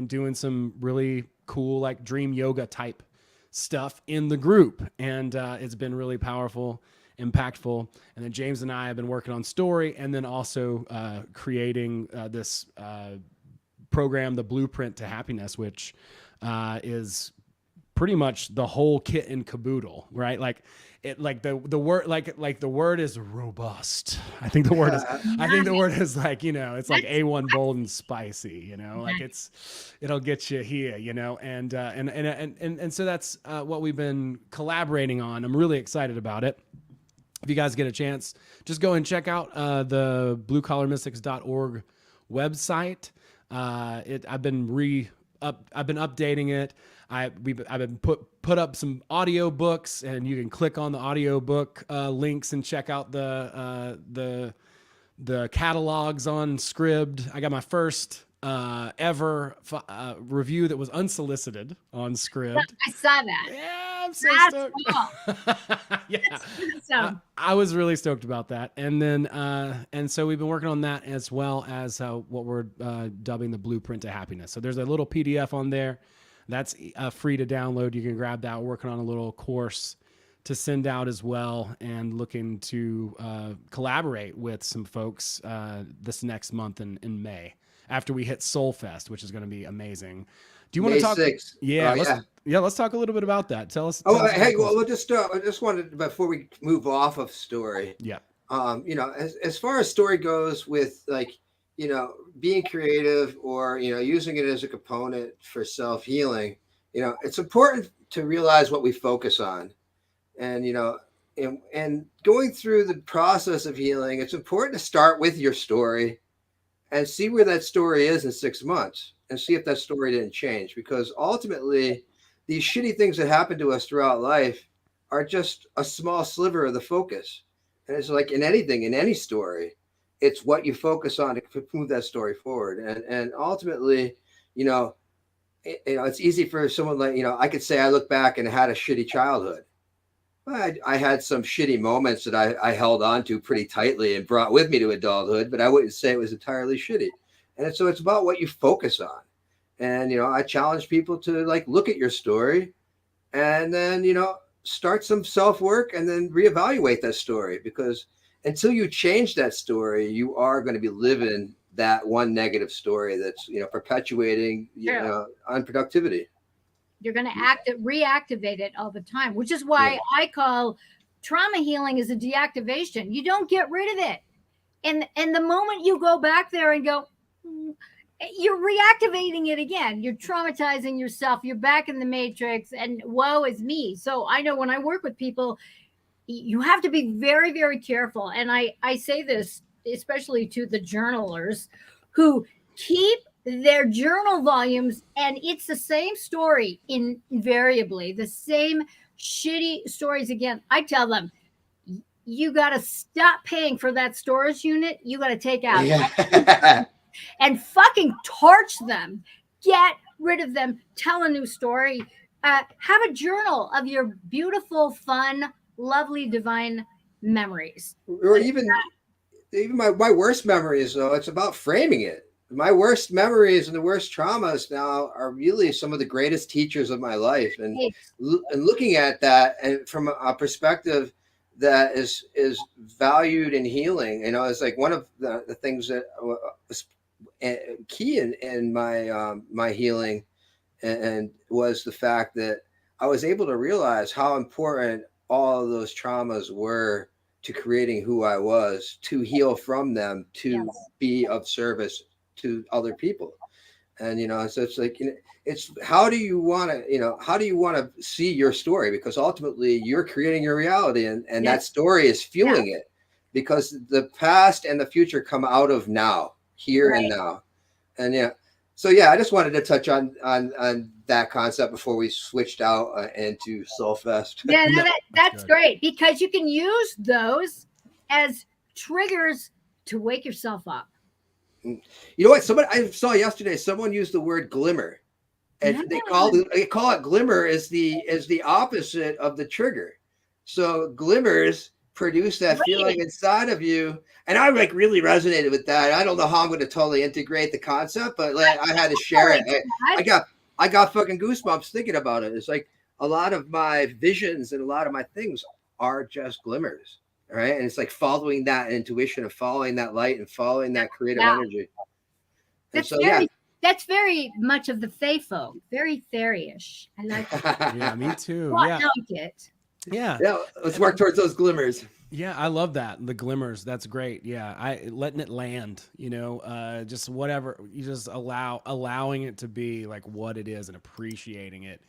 doing some really cool like dream yoga type stuff in the group, and it's been really powerful, impactful. And then James and I have been working on story, and then also creating this program, the Blueprint to Happiness, which is pretty much the whole kit and caboodle, right? Like it, like the word, like the word is robust. I think the word is like, you know, it's like A1 bold and spicy, you know, like it'll get you here, you know, and so that's what we've been collaborating on. I'm really excited about it. If you guys get a chance, just go and check out the bluecollarmystics.org website. I've been updating it. I've been put up some audio books, and you can click on the audio book links and check out the catalogs on Scribd. I got my first ever review that was unsolicited on Scribd. I saw that. Yeah, I'm so stoked. Cool. Yeah, awesome. I was really stoked about that. And then and so we've been working on that, as well as what we're dubbing the Blueprint to Happiness. So there's a little PDF on there that's free to download. You can grab that. We're working on a little course to send out as well, and looking to collaborate with some folks this next month in May, after we hit Soul Fest, which is going to be amazing. Do you want to talk? 6th. Let's talk a little bit about that. Tell us. Hey, well, we'll just I just wanted, before we move off of story. Yeah. You know, as far as story goes, with like, you know, being creative, or, you know, using it as a component for self-healing, you know, it's important to realize what we focus on. And, you know, and going through the process of healing, it's important to start with your story and see where that story is in 6 months, and see if that story didn't change. Because ultimately, these shitty things that happen to us throughout life are just a small sliver of the focus. And it's like in anything, in any story, it's what you focus on to move that story forward. And ultimately, you know, it's easy for someone like, you know, I could say I look back and had a shitty childhood. I had some shitty moments that I held on to pretty tightly and brought with me to adulthood, but I wouldn't say it was entirely shitty. And so it's about what you focus on. And, you know, I challenge people to like look at your story, and then, you know, start some self-work, and then reevaluate that story, because until you change that story, you are going to be living that one negative story that's, you know, perpetuating, you know, unproductivity. You're going to reactivate it all the time, which is why I call trauma healing is a deactivation. You don't get rid of it. And the moment you go back there and go, you're reactivating it again. You're traumatizing yourself. You're back in the matrix, and woe is me. So I know when I work with people, you have to be very, very careful. And I say this especially to the journalers who keep their journal volumes, and it's the same story invariably, the same shitty stories again. I tell them, you got to stop paying for that storage unit. You got to take out and fucking torch them. Get rid of them. Tell a new story. have a journal of your beautiful, fun, lovely, divine memories. Or even my worst memories, though, it's about framing it. My worst memories and the worst traumas now are really some of the greatest teachers of my life, and looking at that and from a perspective that is valued in healing, it's like one of the things that was key in my healing, and was the fact that I was able to realize how important all of those traumas were to creating who I was, to heal from them, to be of service to other people. And so it's like, it's how do you want to see your story, because ultimately you're creating your reality, and that story is fueling it, because the past and the future come out of now, here and now. And I just wanted to touch on that concept before we switched out into Soulfest. Yeah, no, that's great, because you can use those as triggers to wake yourself up. You know what? I saw yesterday, someone used the word glimmer, and they call it glimmer as the opposite of the trigger. So glimmers produce that feeling inside of you, and I really resonated with that. I don't know how I'm going to totally integrate the concept, but I had to share it. I got fucking goosebumps thinking about it. It's like a lot of my visions and a lot of my things are just glimmers. Right. And it's like following that intuition and following that light and following that creative energy. That's very much of the Fae folk, very fairy-ish. I like it. Yeah, me too. I like it. Yeah. Let's work towards those glimmers. Yeah, I love that. The glimmers. That's great. Yeah. Letting it land, just whatever, you just allowing it to be like what it is and appreciating it,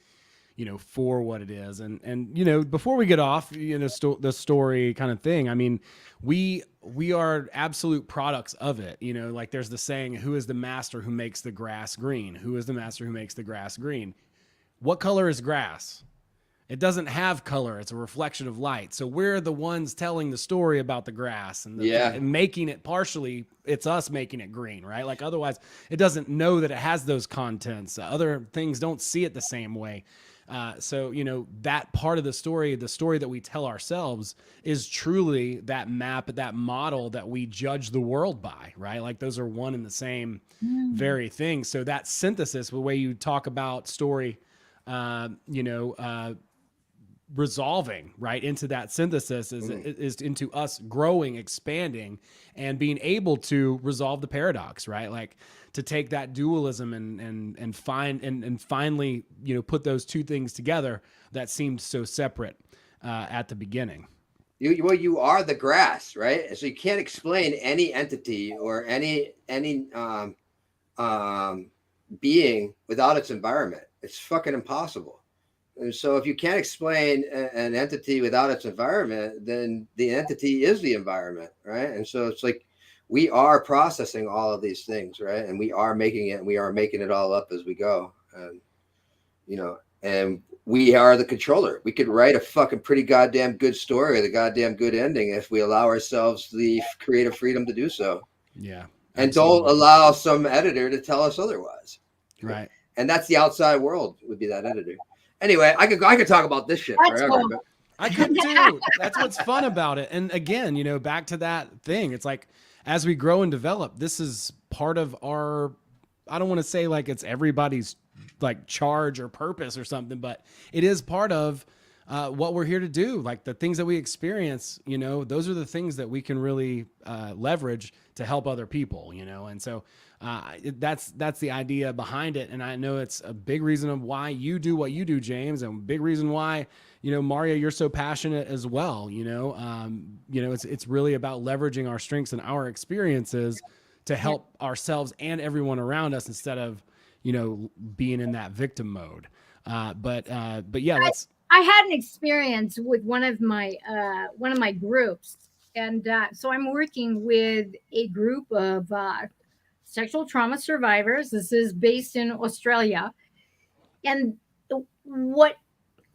for what it is. And before we get off, the story kind of thing, I mean, we are absolute products of it. Like there's the saying, who is the master who makes the grass green? Who is the master who makes the grass green? What color is grass? It doesn't have color. It's a reflection of light. So we're the ones telling the story about the grass and making it partially. It's us making it green, right? Like otherwise it doesn't know that it has those contents. Other things don't see it the same way. So, that part of the story that we tell ourselves is truly that map, that model that we judge the world by, right? Like those are one and the same very thing. So that synthesis, the way you talk about story, resolving right into that synthesis is into us growing, expanding, and being able to resolve the paradox, right? Like to take that dualism and finally, put those two things together that seemed so separate at the beginning. You are the grass, right? So you can't explain any entity or any being without its environment. It's fucking impossible. And so if you can't explain an entity without its environment, then the entity is the environment, right? And so it's like we are processing all of these things, right? And we are making it, and we are making it all up as we go. And, and we are the controller. We could write a fucking pretty goddamn good story with a goddamn good ending if we allow ourselves the creative freedom to do so. Yeah. And don't allow some editor to tell us otherwise. Right. And that's the outside world, would be that editor. Anyway, I could talk about this shit forever. Cool. But... I could too. That's what's fun about it. And again, back to that thing. It's like as we grow and develop, this is part of our. I don't want to say like it's everybody's like charge or purpose or something, but it is part of what we're here to do. Like the things that we experience, those are the things that we can really leverage to help other people. And so. That's the idea behind it. And I know it's a big reason of why you do what you do, James, and a big reason why, Marja, you're so passionate as well. It's really about leveraging our strengths and our experiences to help ourselves and everyone around us instead of, being in that victim mode. But yeah, I had an experience with one of my groups. And so I'm working with a group of sexual trauma survivors. This is based in Australia. And what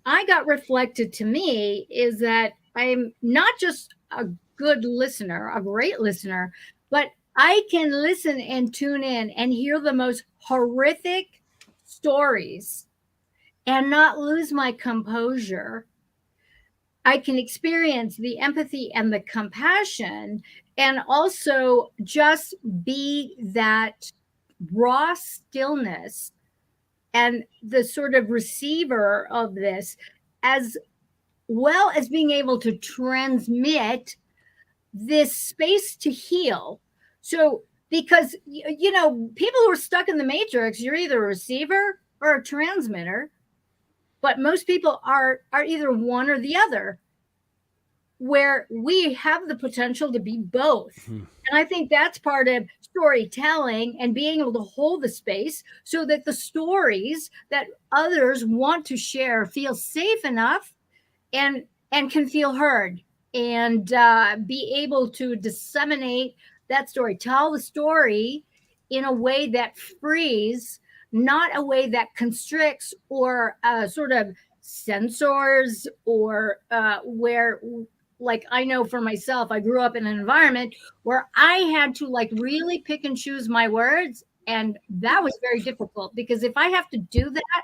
I got reflected to me is that I'm not just a good listener, a great listener, but I can listen and tune in and hear the most horrific stories and not lose my composure. I can experience the empathy and the compassion, and also just be that raw stillness and the sort of receiver of this, as well as being able to transmit this space to heal. So, because, you know, people who are stuck in the matrix, you're either a receiver or a transmitter, but most people are either one or the other, where we have the potential to be both. And I think that's part of storytelling, and being able to hold the space so that the stories that others want to share feel safe enough and can feel heard, and be able to disseminate that story, tell the story in a way that frees, not a way that constricts or sort of censors, or where, like, I know for myself, I grew up in an environment where I had to like really pick and choose my words, and that was very difficult, because if I have to do that,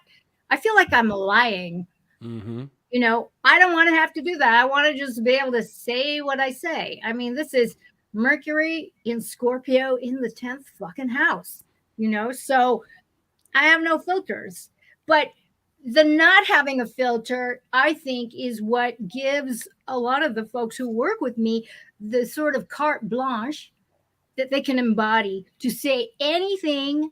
I feel like I'm lying. Mm-hmm. You know, I don't want to have to do that. I want to just be able to say what I say. I mean, this is Mercury in Scorpio in the 10th fucking house, you know, so I have no filters. But the not having a filter, I think, is what gives a lot of the folks who work with me the sort of carte blanche that they can embody to say anything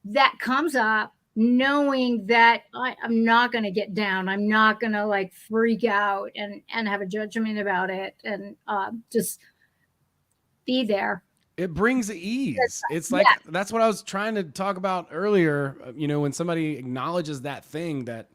that comes up, knowing that I'm not going to get down. I'm not going to like freak out and have a judgment about it, and just be there. It brings ease. It's like, that's what I was trying to talk about earlier. You know, when somebody acknowledges that thing that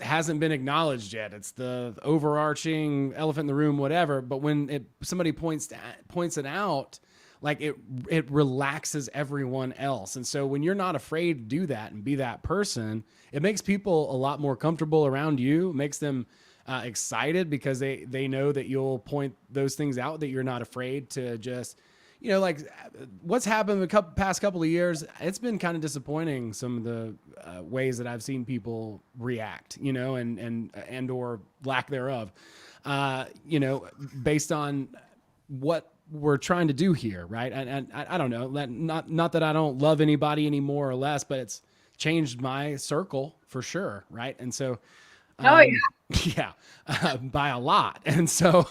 hasn't been acknowledged yet, it's the overarching elephant in the room, whatever. But when somebody points it out, like it relaxes everyone else. And so when you're not afraid to do that and be that person, it makes people a lot more comfortable around you, makes them excited, because they know that you'll point those things out, that you're not afraid to just, you know, like what's happened the past couple of years, it's been kind of disappointing, some of the ways that I've seen people react, you know, and or lack thereof, you know, based on what we're trying to do here. Right. And I don't know, not that I don't love anybody any more or less, but it's changed my circle for sure. Right. And so, yeah, by a lot. And so,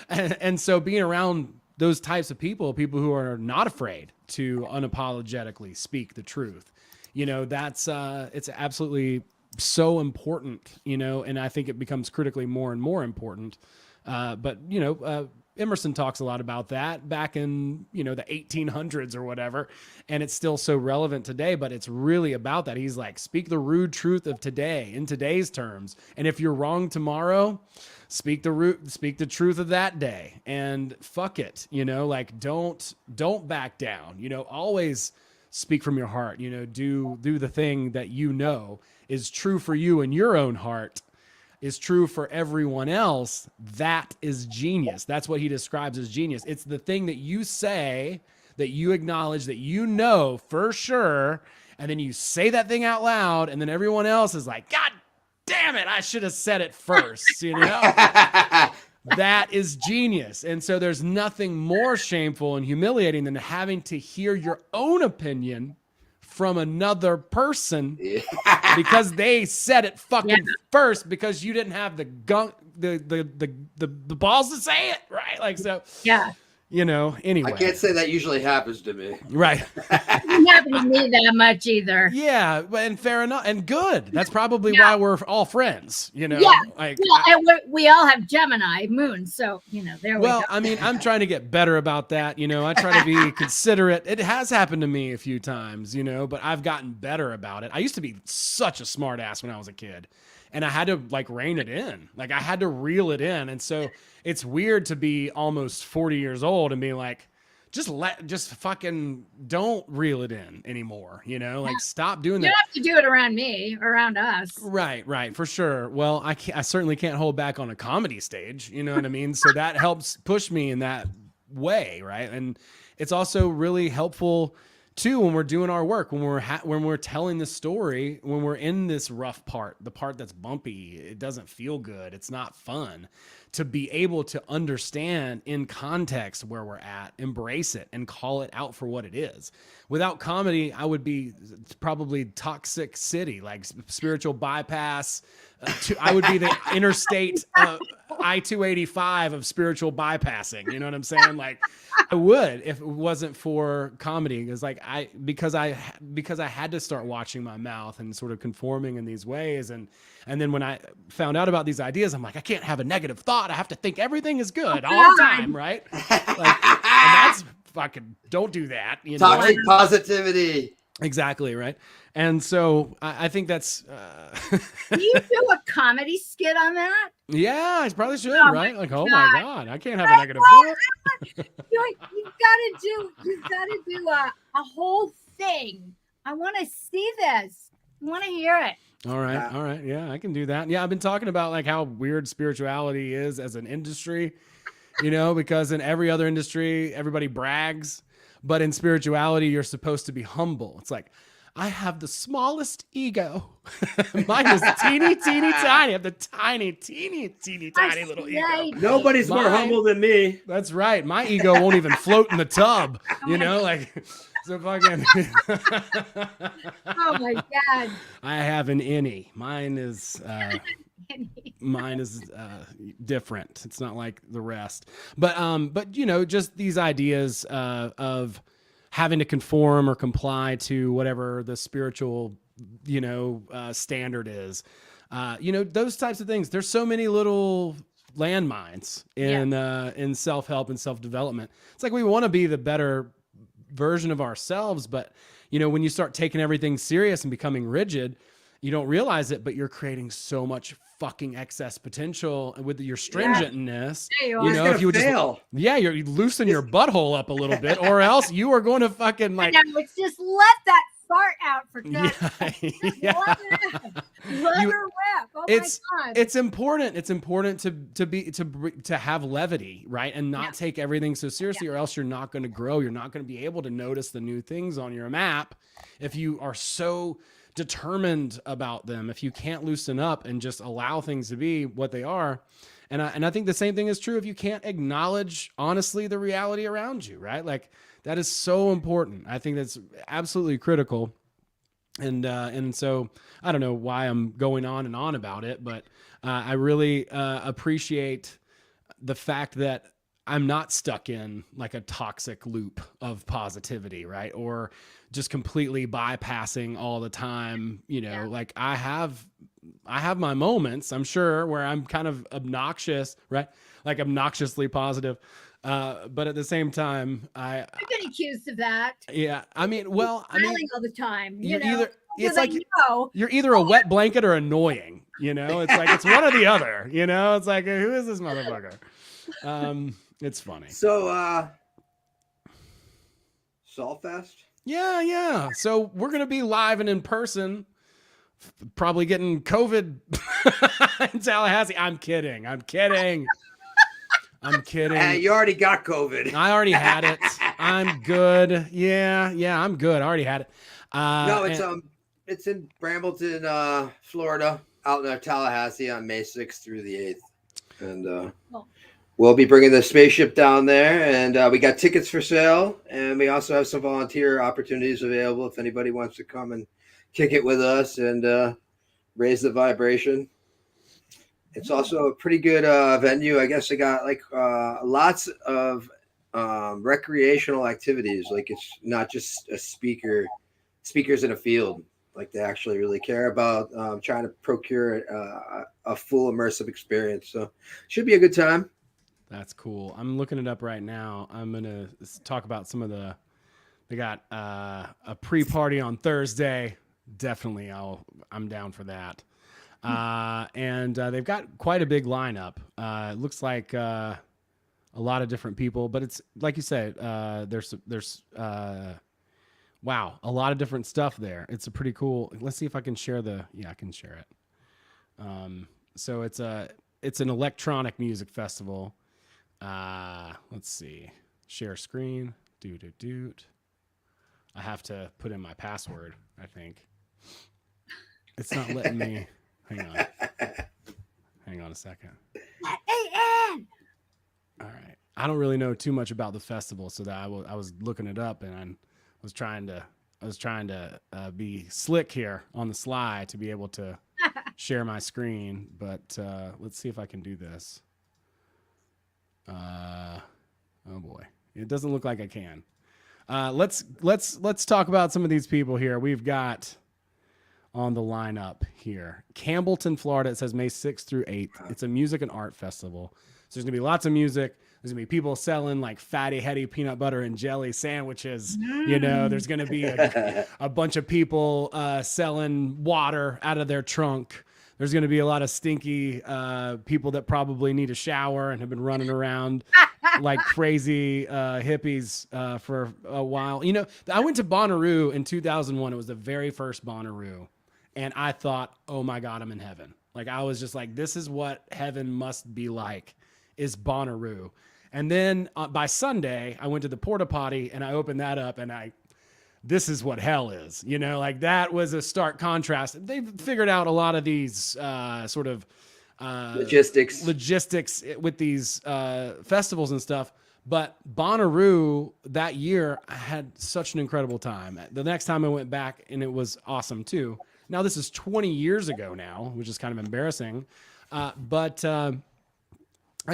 and so being around those types of people who are not afraid to unapologetically speak the truth, you know, that's, it's absolutely so important, you know, and I think it becomes critically more and more important. But, you know, Emerson talks a lot about that back in, you know, the 1800s or whatever, and it's still so relevant today, but it's really about that. He's like, speak the rude truth of today in today's terms. And if you're wrong tomorrow, speak the truth of that day, and fuck it, you know, like don't back down, you know, always speak from your heart, you know, do the thing that you know is true for you in your own heart, is true for everyone else. That is genius. That's what he describes as genius. It's the thing that you say, that you acknowledge, that you know for sure, and then you say that thing out loud, and then everyone else is like, God damn it, I should have said it first, you know? That is genius. And so there's nothing more shameful and humiliating than having to hear your own opinion from another person because they said it fucking first, because you didn't have the balls to say it, right? Like, so you know, anyway. I can't say that usually happens to me. Right. It doesn't happen to me that much either. Yeah, and fair enough. And good. That's probably why we're all friends, you know? Yeah. Like, and we all have Gemini moon, so, you know, there we go. Well, I mean, I'm trying to get better about that, you know? I try to be considerate. It has happened to me a few times, you know, but I've gotten better about it. I used to be such a smart ass when I was a kid, and I had to like rein it in. Like I had to reel it in. And so it's weird to be almost 40 years old and be like, just fucking don't reel it in anymore. You know, like stop doing that. You don't have to do it around me, around us. Right. For sure. Well, I certainly can't hold back on a comedy stage. You know what I mean? So that helps push me in that way. Right. And it's also really helpful Two, when we're doing our work, when we're telling the story, when we're in this rough part, the part that's bumpy, it doesn't feel good, it's not fun, to be able to understand in context where we're at, embrace it, and call it out for what it is. Without comedy, I would be probably toxic city, like spiritual bypass. I would be the interstate I-285 of spiritual bypassing. You know what I'm saying? Like, I would if it wasn't for comedy. It's like because I had to start watching my mouth and sort of conforming in these ways. And then when I found out about these ideas, I'm like, I can't have a negative thought. I have to think everything is good all the time, right? Like, and that's fucking, don't do that. You know? Toxic positivity. Exactly, right? And so I think that's Can you do a comedy skit on that? yeah, I probably should, Oh right? my Like, oh my God. God, I can't have a negative thought. You've got to do a whole thing. I want to see this. I want to hear it. All right. Yeah, I can do that. Yeah, I've been talking about like how weird spirituality is as an industry, you know, because in every other industry, everybody brags, but in spirituality, you're supposed to be humble. It's like, I have the smallest ego. Mine is teeny tiny. I have the tiny little ego. Nobody's more humble than me. That's right. My ego won't even float in the tub. You know, like, so fucking. Oh my God. I have an innie. Mine is different. It's not like the rest. But you know, just these ideas of having to conform or comply to whatever the spiritual, you know, standard is. You know, those types of things. There's so many little landmines in self-help and self-development. It's like we want to be the better version of ourselves, but you know, when you start taking everything serious and becoming rigid, you don't realize it, but you're creating so much fucking excess potential with your stringentness. Yeah. You know, if you would you loosen your butthole up a little bit, or else you are going to fucking like. It's just let that fart out for God's sake. Yeah. Let her rip. Oh my God. It's important. It's important to have levity, right, and not take everything so seriously, or else you're not going to grow. You're not going to be able to notice the new things on your map if you are so determined about them, if you can't loosen up and just allow things to be what they are. And I think the same thing is true if you can't acknowledge honestly the reality around you, right? Like that is so important. I think that's absolutely critical. And so I don't know why I'm going on and on about it, but I really appreciate the fact that I'm not stuck in like a toxic loop of positivity, right? Or just completely bypassing all the time, you know, like I have my moments, I'm sure, where I'm kind of obnoxious, right? Like obnoxiously positive. But at the same time, I've been accused of that. Yeah. I mean, well, smiling all the time, you know, either, it's like, know. You're either a wet blanket or annoying, you know, it's like, it's one or the other, you know, it's like, who is this motherfucker? It's funny. So, Saltfest? Yeah. So we're going to be live and in person, probably getting COVID in Tallahassee. I'm kidding. You already got COVID. I already had it. I'm good. Yeah, I'm good. I already had it. No, it's in Brambleton, Florida, out in Tallahassee on May 6th through the 8th. And we'll be bringing the spaceship down there, and we got tickets for sale, and we also have some volunteer opportunities available if anybody wants to come and kick it with us and raise the vibration. It's also a pretty good venue. I guess they got like lots of recreational activities. Like it's not just speakers in a field. Like they actually really care about trying to procure a full immersive experience. So should be a good time. That's cool. I'm looking it up right now. I'm going to talk about some of they got a pre-party on Thursday. Definitely. I'm down for that. And they've got quite a big lineup. It looks like a lot of different people, but it's like you said, there's wow, a lot of different stuff there. It's a pretty cool. Let's see if I can share I can share it. So it's an electronic music festival. Let's see, share screen, doot. I have to put in my password, I think. It's not letting me. Hang on. Hang on a second. Let me in. All right. I don't really know too much about the festival, so that I was looking it up, and I was trying to be slick here on the sly to be able to share my screen. But let's see if I can do this. Oh boy, it doesn't look like I can. Let's talk about some of these people here. We've got on the lineup here, Campbellton, Florida. It says May 6th through 8th. It's a music and art festival. So there's gonna be lots of music. There's gonna be people selling like fatty, heady peanut butter and jelly sandwiches. You know, there's gonna be a bunch of people selling water out of their trunk. There's going to be a lot of stinky people that probably need a shower and have been running around like crazy hippies for a while. You know, I went to Bonnaroo in 2001. It was the very first Bonnaroo. And I thought, oh my God, I'm in heaven. Like, I was just like, this is what heaven must be like, is Bonnaroo. And then by Sunday, I went to the porta potty and I opened that up and this is what hell is, you know, like that was a stark contrast. They've figured out a lot of these sort of logistics with these festivals and stuff. But Bonnaroo that year, I had such an incredible time. The next time I went back, and it was awesome too. Now this is 20 years ago now, which is kind of embarrassing. But I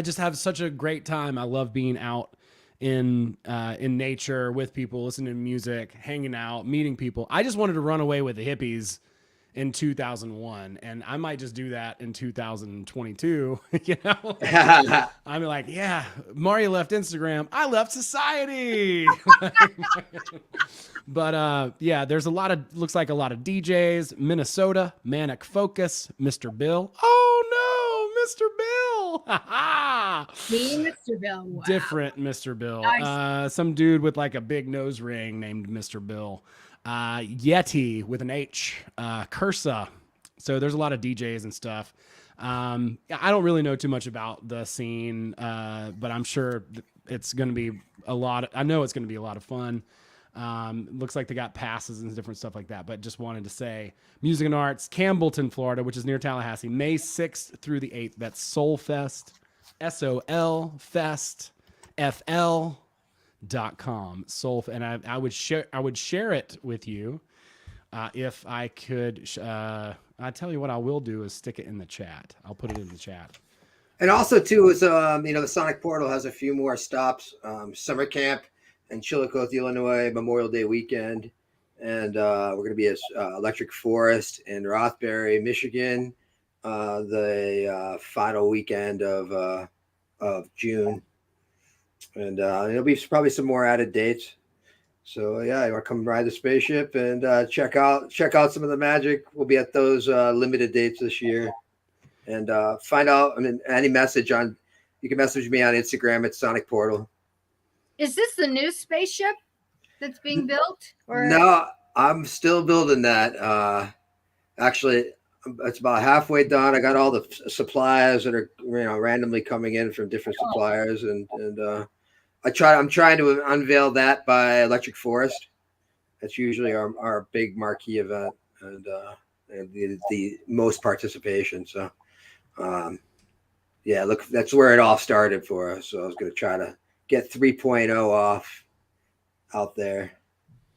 just have such a great time. I love being out in nature with people, listening to music, hanging out, meeting people. I just wanted to run away with the hippies in 2001, and I might just do that in 2022. You know, I'm like, yeah, Marja left Instagram, I left society. But yeah, there's looks like a lot of DJs. Minnesota, Manic Focus, Mr. Bill. Oh no, Mr. Bill. Me, Mr. Bill. Wow. Different Mr. Bill. Nice. Some dude with like a big nose ring named Mr. Bill. Yeti with an H. Cursa. So there's a lot of DJs and stuff. I don't really know too much about the scene, but I'm sure it's going to be I know it's going to be a lot of fun. Looks like they got passes and different stuff like that, but just wanted to say Music and Arts, Campbellton, Florida, which is near Tallahassee, May 6th through the 8th. That's Soul Fest, SOL Fest, FL.com. Soul. And I would share it with you. If I could, I tell you what I will do is stick it in the chat. I'll put it in the chat. And also too is, the Sonic Portal has a few more stops, summer camp in Chillicothe, Illinois, Memorial Day weekend. And we're going to be at Electric Forest in Rothbury, Michigan, the final weekend of June. And there'll be probably some more added dates. So yeah, you want to come ride the spaceship and check out some of the magic. We'll be at those limited dates this year. And find out, any message you can message me on Instagram at Sonic Portal. Is this the new spaceship that's being built? Or no, I'm still building that. Actually, it's about halfway done. I got all the supplies that are randomly coming in from different suppliers, and I'm trying to unveil that by Electric Forest. That's usually our big marquee event, and the most participation. So, yeah, look, that's where it all started for us. So I was going to try to get 3.0 off out there.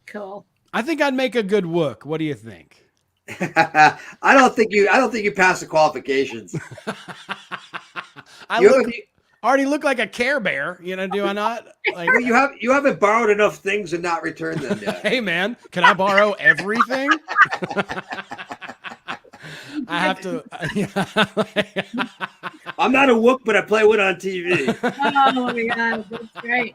Cool. I think I'd make a good Wook. What do you think? I don't think you pass the qualifications. Already look like a Care Bear, do I not? Like, well, you haven't borrowed enough things and not returned them yet. Hey man, can I borrow everything? I have to. I'm not a Wook, but I play one on TV. Oh my God, that's great.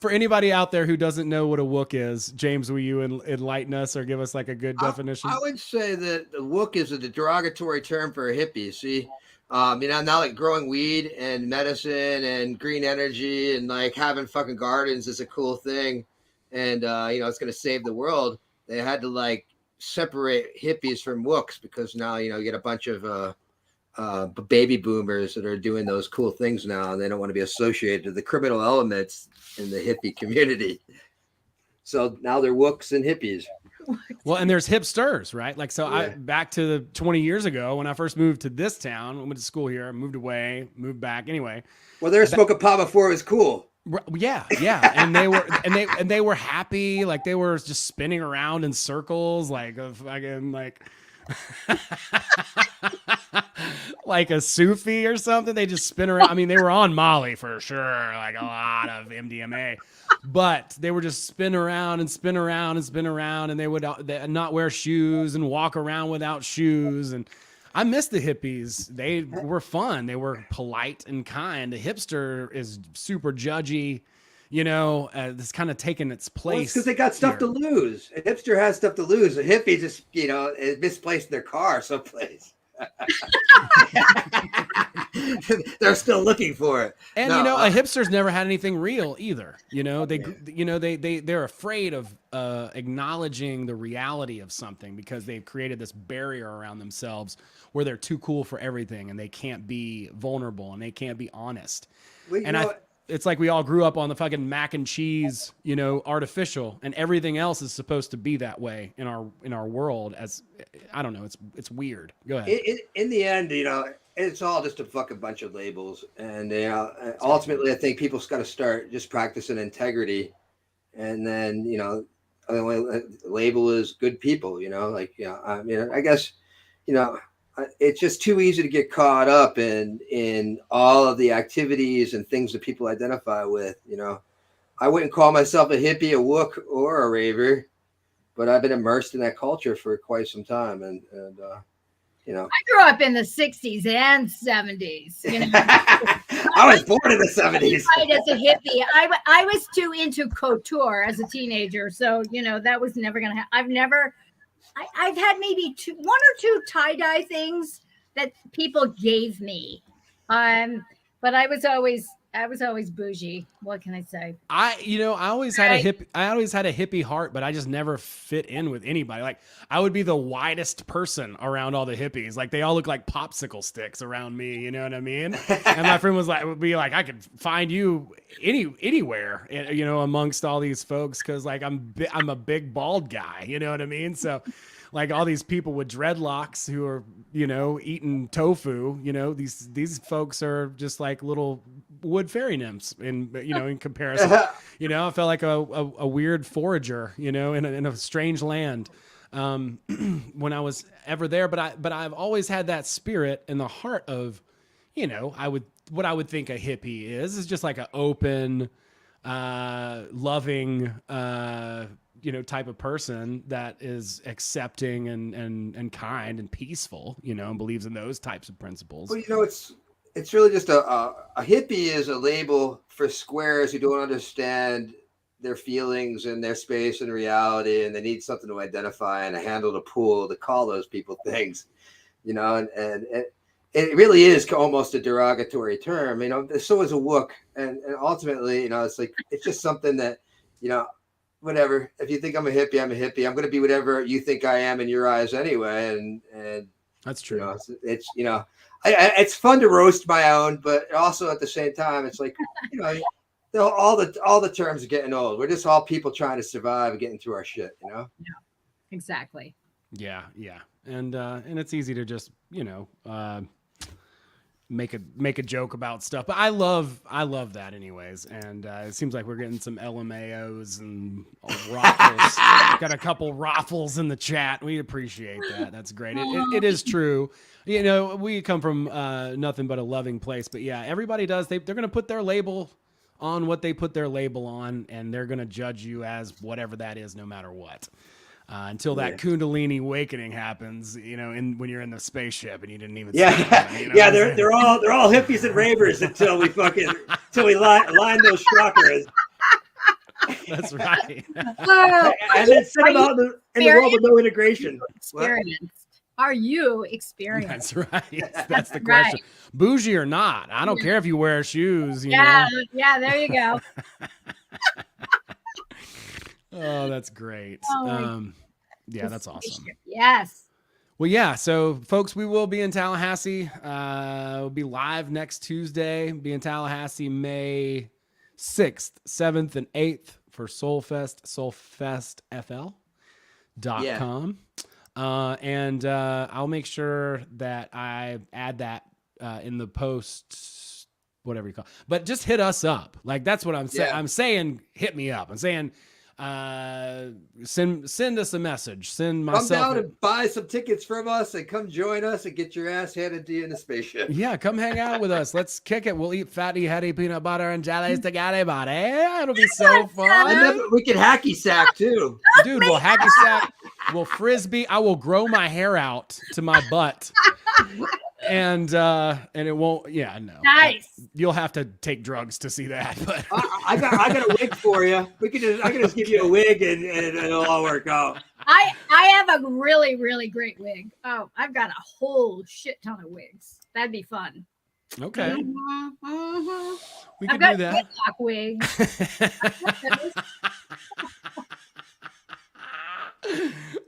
For anybody out there who doesn't know what a Wook is, James, will you enlighten us or give us like a good definition? I would say that the Wook is a derogatory term for a hippie. See, now like growing weed and medicine and green energy and like having fucking gardens is a cool thing, and it's going to save the world. They had to like separate hippies from Wooks because now you get a bunch of baby boomers that are doing those cool things now, and they don't want to be associated with the criminal elements in the hippie community. So now they're wooks and hippies. Well, and there's hipsters, right? Like, so I Yeah. back to the 20 years ago when I first moved to this town, I went to school here, moved away, moved back. Anyway, Well, they were smoking pot before it was cool. yeah, yeah, and they were happy, like they were just spinning around in circles, like a fucking like like a Sufi or something. They just spin around. I mean, they were on Molly for sure, like a lot of MDMA, but they were just spin around and spin around and spin around, and they would not wear shoes and walk around without shoes. And I miss the hippies. They were fun. They were polite and kind. The hipster is super judgy. You know, it's kind of taken its place. Because they got stuff to lose. A hipster has stuff to lose. A hippie just, is misplaced their car someplace. They're still looking for it. And a hipster's never had anything real either. They're afraid of acknowledging the reality of something because they've created this barrier around themselves where they're too cool for everything and they can't be vulnerable and they can't be honest. Well, it's like we all grew up on the fucking mac and cheese, artificial, and everything else is supposed to be that way in our world. As I don't know, it's weird. Go ahead. In the end, it's all just a fucking bunch of labels, and ultimately, I think people's got to start just practicing integrity, and then the only label is good people. I mean, I guess, it's just too easy to get caught up in all of the activities and things that people identify with. I wouldn't call myself a hippie, a wook, or a raver, but I've been immersed in that culture for quite some time. And I grew up in the 60s and 70s. I was born in the 70s. As a hippie, I was too into couture as a teenager. So, that was never going to happen. I've had maybe one or two tie-dye things that people gave me. But I was always bougie. What can I say? I always had a hippie heart, but I just never fit in with anybody. Like I would be the widest person around all the hippies. Like they all look like popsicle sticks around me. You know what I mean? And my friend would be like, I could find you anywhere, amongst all these folks. Cause like I'm a big bald guy, you know what I mean? So like all these people with dreadlocks who are, eating tofu, these folks are just like little wood fairy nymphs in comparison. I felt like a weird forager, in a strange land when I was ever there. But I've always had that spirit in the heart of, what I would think a hippie is just like an open, loving, type of person that is accepting and kind and peaceful, and believes in those types of principles. Well, it's really just a hippie is a label for squares who don't understand their feelings and their space and reality, and they need something to identify and a handle to pull to call those people things, and it really is almost a derogatory term, so is a wook. And ultimately, it's like, it's just something that, whatever. If you think I'm a hippie, I'm a hippie. I'm going to be whatever you think I am in your eyes anyway. And that's true. It's fun to roast my own, but also at the same time, it's like, all the terms are getting old. We're just all people trying to survive and getting through our shit, Yeah, exactly. Yeah. Yeah. And it's easy to just, make a joke about stuff, but I love that anyways. And it seems like we're getting some LMAOs and raffles. Got a couple raffles in the chat. We appreciate that. That's great. It is true. We come from nothing but a loving place, but yeah, everybody does. They're going to put their label on what they put their label on, and they're going to judge you as whatever that is, no matter what. Until that Kundalini awakening happens, when you're in the spaceship and you didn't even. Yeah, they're all hippies and ravers until we line those chakras. That's right. And then send them out in the world with no integration. Are you experienced? That's right. That's the question. Right. Bougie or not? I don't care if you wear shoes. Yeah, there you go. Oh, that's great. That's awesome. Yes. Well, yeah. So, folks, we will be in Tallahassee. We'll be live next Tuesday. Be in Tallahassee May 6th, 7th, and 8th for Soulfest, soulfestfl.com. And I'll make sure that I add that in the post, whatever you call it. But just hit us up. Like, that's what I'm saying. I'm saying, hit me up. I'm saying, send us a message. Send myself. Come down and buy some tickets from us and come join us and get your ass handed to you in the spaceship. Yeah, come hang out with us. Let's kick it. We'll eat fatty, heady peanut butter and jellies together, buddy. It'll be so fun. We can hacky sack too. Dude, we'll hacky sack. We'll frisbee. I will grow my hair out to my butt. And it won't. Yeah, no. Nice. You'll have to take drugs to see that. But I got a wig for you. I can just give you a wig and it'll all work out. I have a really, really great wig. Oh, I've got a whole shit ton of wigs. That'd be fun. Okay. Mm-hmm. We can do that. Whitlock wigs.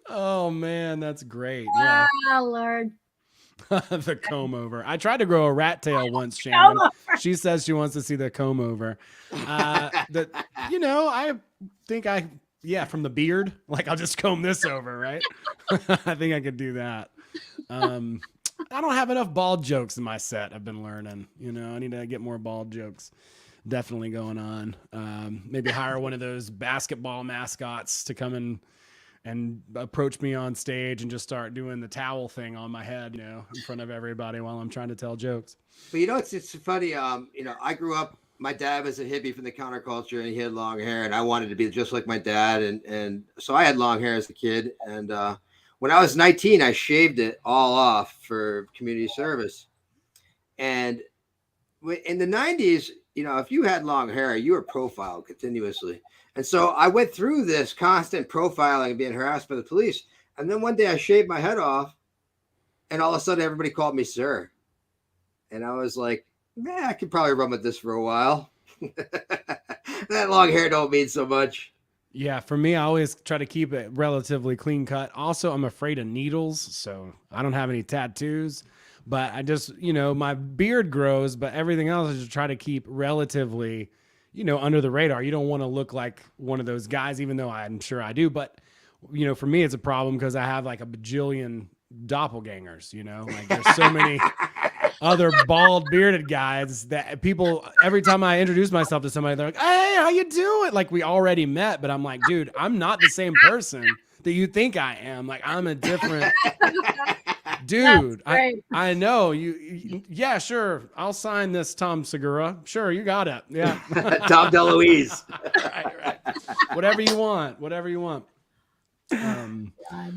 Oh man, that's great. Oh, Yeah. Lord. The comb over. I tried to grow a rat tail once, Shannon. She says she wants to see the comb over. I think from the beard, like I'll just comb this over, right? I think I could do that. I don't have enough bald jokes in my set. I've been learning, I need to get more bald jokes definitely going on. Maybe hire one of those basketball mascots to come and approach me on stage and just start doing the towel thing on my head, in front of everybody while I'm trying to tell jokes. But it's funny. I grew up, my dad was a hippie from the counterculture and he had long hair and I wanted to be just like my dad. And so I had long hair as a kid. And when I was 19, I shaved it all off for community service. And in the 90s, if you had long hair, you were profiled continuously. And so I went through this constant profiling and being harassed by the police. And then one day I shaved my head off and all of a sudden everybody called me sir. And I was like, I could probably run with this for a while. That long hair don't mean so much. Yeah, for me, I always try to keep it relatively clean cut. Also, I'm afraid of needles, so I don't have any tattoos. But I just, my beard grows, but everything else I just try to keep relatively, under the radar. You don't want to look like one of those guys, even though I'm sure I do. But, for me, it's a problem because I have like a bajillion doppelgangers, like there's so many other bald bearded guys that people, every time I introduce myself to somebody, they're like, hey, how you doing? Like we already met, but I'm like, dude, I'm not the same person that you think I am. Like I'm a different dude. I know you. Yeah, sure. I'll sign this, Tom Segura. Sure. You got it. Yeah. Tom DeLuise. right. Whatever you want.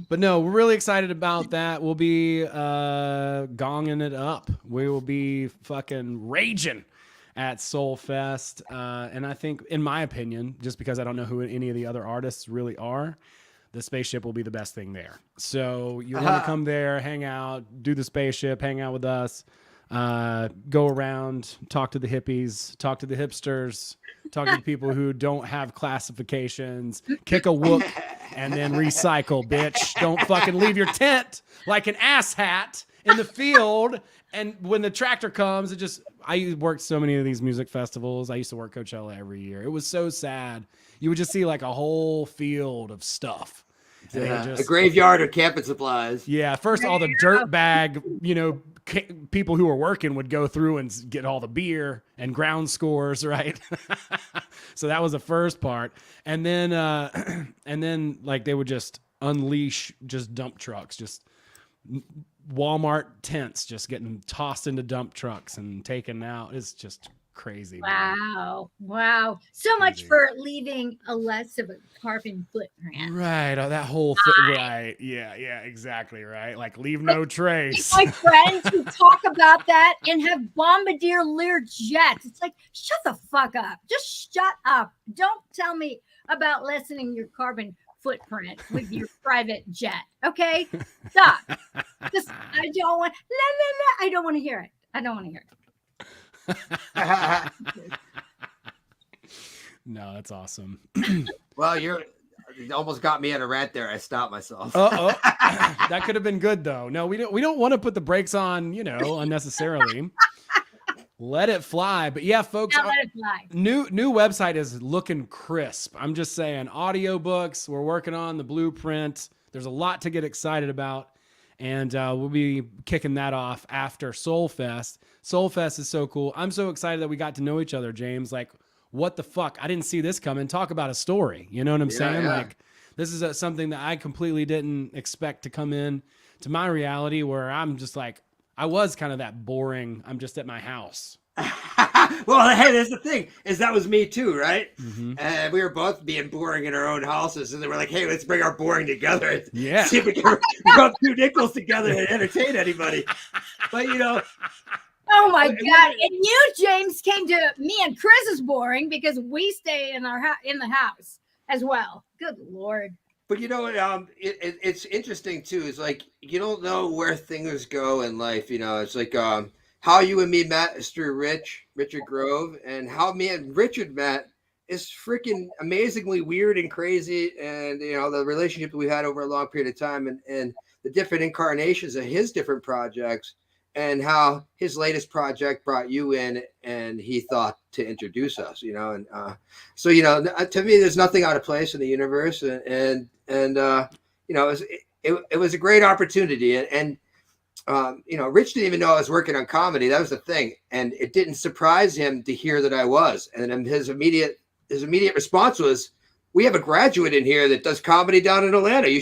But no, we're really excited about that. We'll be gonging it up. We will be fucking raging at Soulfest. And I think, in my opinion, just because I don't know who any of the other artists really are, the spaceship will be the best thing there. So you want to come there, hang out, do the spaceship, hang out with us, go around, talk to the hippies, talk to the hipsters, talk to the people who don't have classifications, kick a whoop, and then recycle, bitch. Don't fucking leave your tent like an asshat in the field. And when the tractor comes, I worked so many of these music festivals. I used to work Coachella every year. It was so sad. You would just see like a whole field of stuff. A graveyard of camping supplies. Yeah. First, all the dirt bag, people who were working would go through and get all the beer and ground scores, right? So that was the first part. And then like they would just unleash just dump trucks, just Walmart tents just getting tossed into dump trucks and taken out. It's just crazy. Wow. Wow. So much for leaving a less of a carbon footprint. Right. Oh, that whole thing. Right. Yeah. Yeah, exactly. Right. Like leave no trace. My friends who talk about that and have Bombardier Lear jets. It's like, shut the fuck up. Just shut up. Don't tell me about lessening your carbon footprint with your private jet. Okay? Stop. Just, I don't want to hear it. I don't want to hear it. No, that's awesome. Well, you almost got me at a rant there. I stopped myself. That could have been good though. No, we don't want to put the brakes on, unnecessarily. Let it fly. But yeah, folks, Now let it fly. new website is looking crisp. I'm just saying, audiobooks, we're working on the blueprint. There's a lot to get excited about. And we'll be kicking that off after Soul Fest. Soul Fest is so cool. I'm so excited that we got to know each other, James. Like, what the fuck? I didn't see this coming. Talk about a story. You know what I'm saying? Yeah. Like, this is something that I completely didn't expect to come in to my reality, where I'm just like, I was kind of that boring, I'm just at my house. Well, hey, that's the thing, is that was me too, right? Mm-hmm. And we were both being boring in our own houses, and they were like, hey, let's bring our boring together. Yeah. See if we can rub two nickels together and entertain anybody. But, you know. Oh my God. And you, James, came to me and Chris's boring because we stay in in the house as well. Good Lord. But you know, it's interesting too. It's like, you don't know where things go in life. You know, it's like how you and me met is through Richard Grove, and how me and Richard met is freaking amazingly weird and crazy. And you know, the relationship that we had over a long period of time, and the different incarnations of his different projects, and how his latest project brought you in, and he thought to introduce us. You know, and so you know, to me, there's nothing out of place in the universe, and you know, it was a great opportunity, and you know, Rich didn't even know I was working on comedy. That was the thing, and it didn't surprise him to hear that I was. And then his immediate response was, "We have a graduate in here that does comedy down in Atlanta. You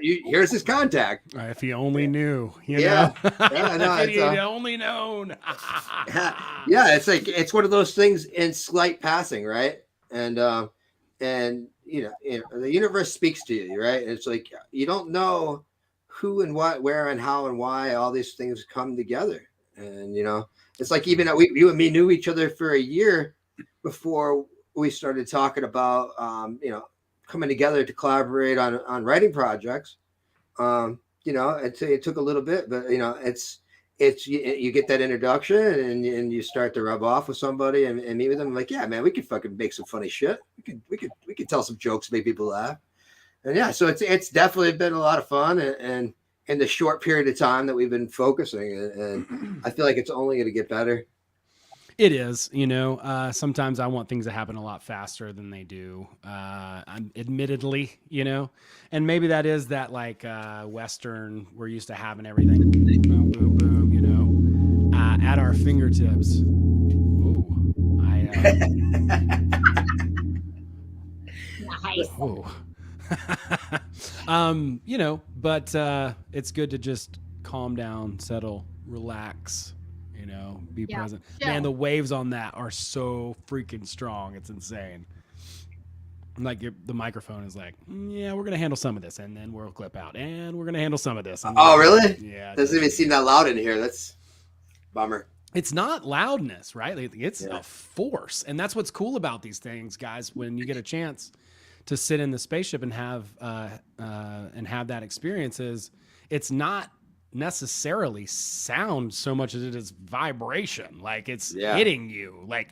here's his contact." If he only knew, you Yeah. know? Yeah, no, if he had only known. Yeah, it's like, it's one of those things in slight passing, right? And you know, the universe speaks to you, right? And it's like, you don't know who and what, where and how and why all these things come together. And you know, it's like, even you and me knew each other for a year before we started talking about you know, coming together to collaborate on writing projects. You know, it took a little bit, but you know, it's you get that introduction, and you start to rub off with somebody and meet with them. I'm like, yeah, man, we could fucking make some funny shit. We could tell some jokes, make people laugh. And yeah, so it's definitely been a lot of fun, and in the short period of time that we've been focusing, and I feel like it's only going to get better. It is, you know, sometimes I want things to happen a lot faster than they do. Admittedly, you know, and maybe that is that, like, Western, we're used to having everything boom, boom, boom, you know, at our fingertips. Ooh, Nice. You know, but it's good to just calm down, settle, relax, you know, be present. Chill. Man, the waves on that are so freaking strong. It's insane. Like, the microphone is like, yeah, we're going to handle some of this, and then we'll clip out, and we're going to handle some of this. Oh, really? Yeah. Doesn't even seem that loud in here. That's bummer. It's not loudness, right? It's a force. And that's what's cool about these things, guys, when you get a chance to sit in the spaceship and have that experience, is it's not necessarily sound so much as it is vibration. Like, it's hitting you. Like,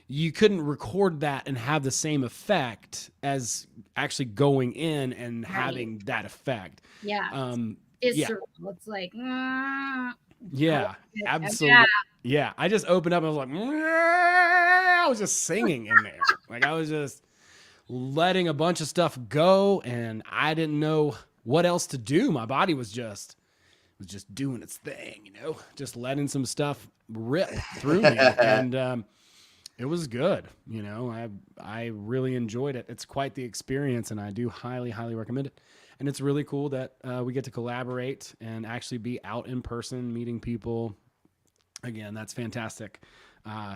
you couldn't record that and have the same effect as actually going in and having that effect. Yeah. It's like, yeah, absolutely. Yeah. I just opened up and I was like, I was just singing in there. Like, I was just letting a bunch of stuff go, and I didn't know what else to do. My body was just doing its thing, you know, just letting some stuff rip through me. And it was good. You know, I really enjoyed it. It's quite the experience, and I do highly, highly recommend it. And it's really cool that we get to collaborate and actually be out in person, meeting people. Again, that's fantastic.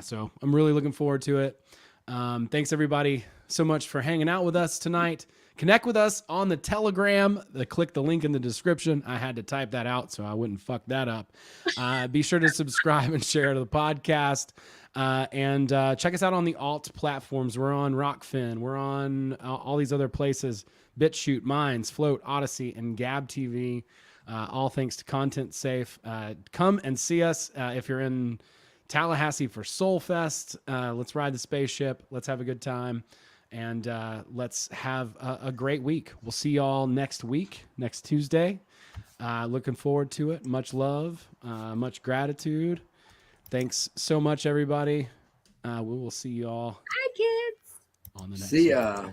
So I'm really looking forward to it. Thanks, everybody, so much for hanging out with us tonight. Connect with us on the Telegram. Click the link in the description. I had to type that out so I wouldn't fuck that up. Be sure to subscribe and share to the podcast. And check us out on the alt platforms. We're on Rockfin. We're on all these other places: Bitchute, Minds, Flote, Odyssey, and Gab TV. All thanks to Content Safe. Come and see us if you're in Tallahassee for Soul Fest. Let's ride the spaceship. Let's have a good time. And let's have a great week. We'll see y'all next week, next Tuesday. Looking forward to it. Much love, much gratitude. Thanks so much, everybody. We will see you all Hi, kids. on the next See one. ya.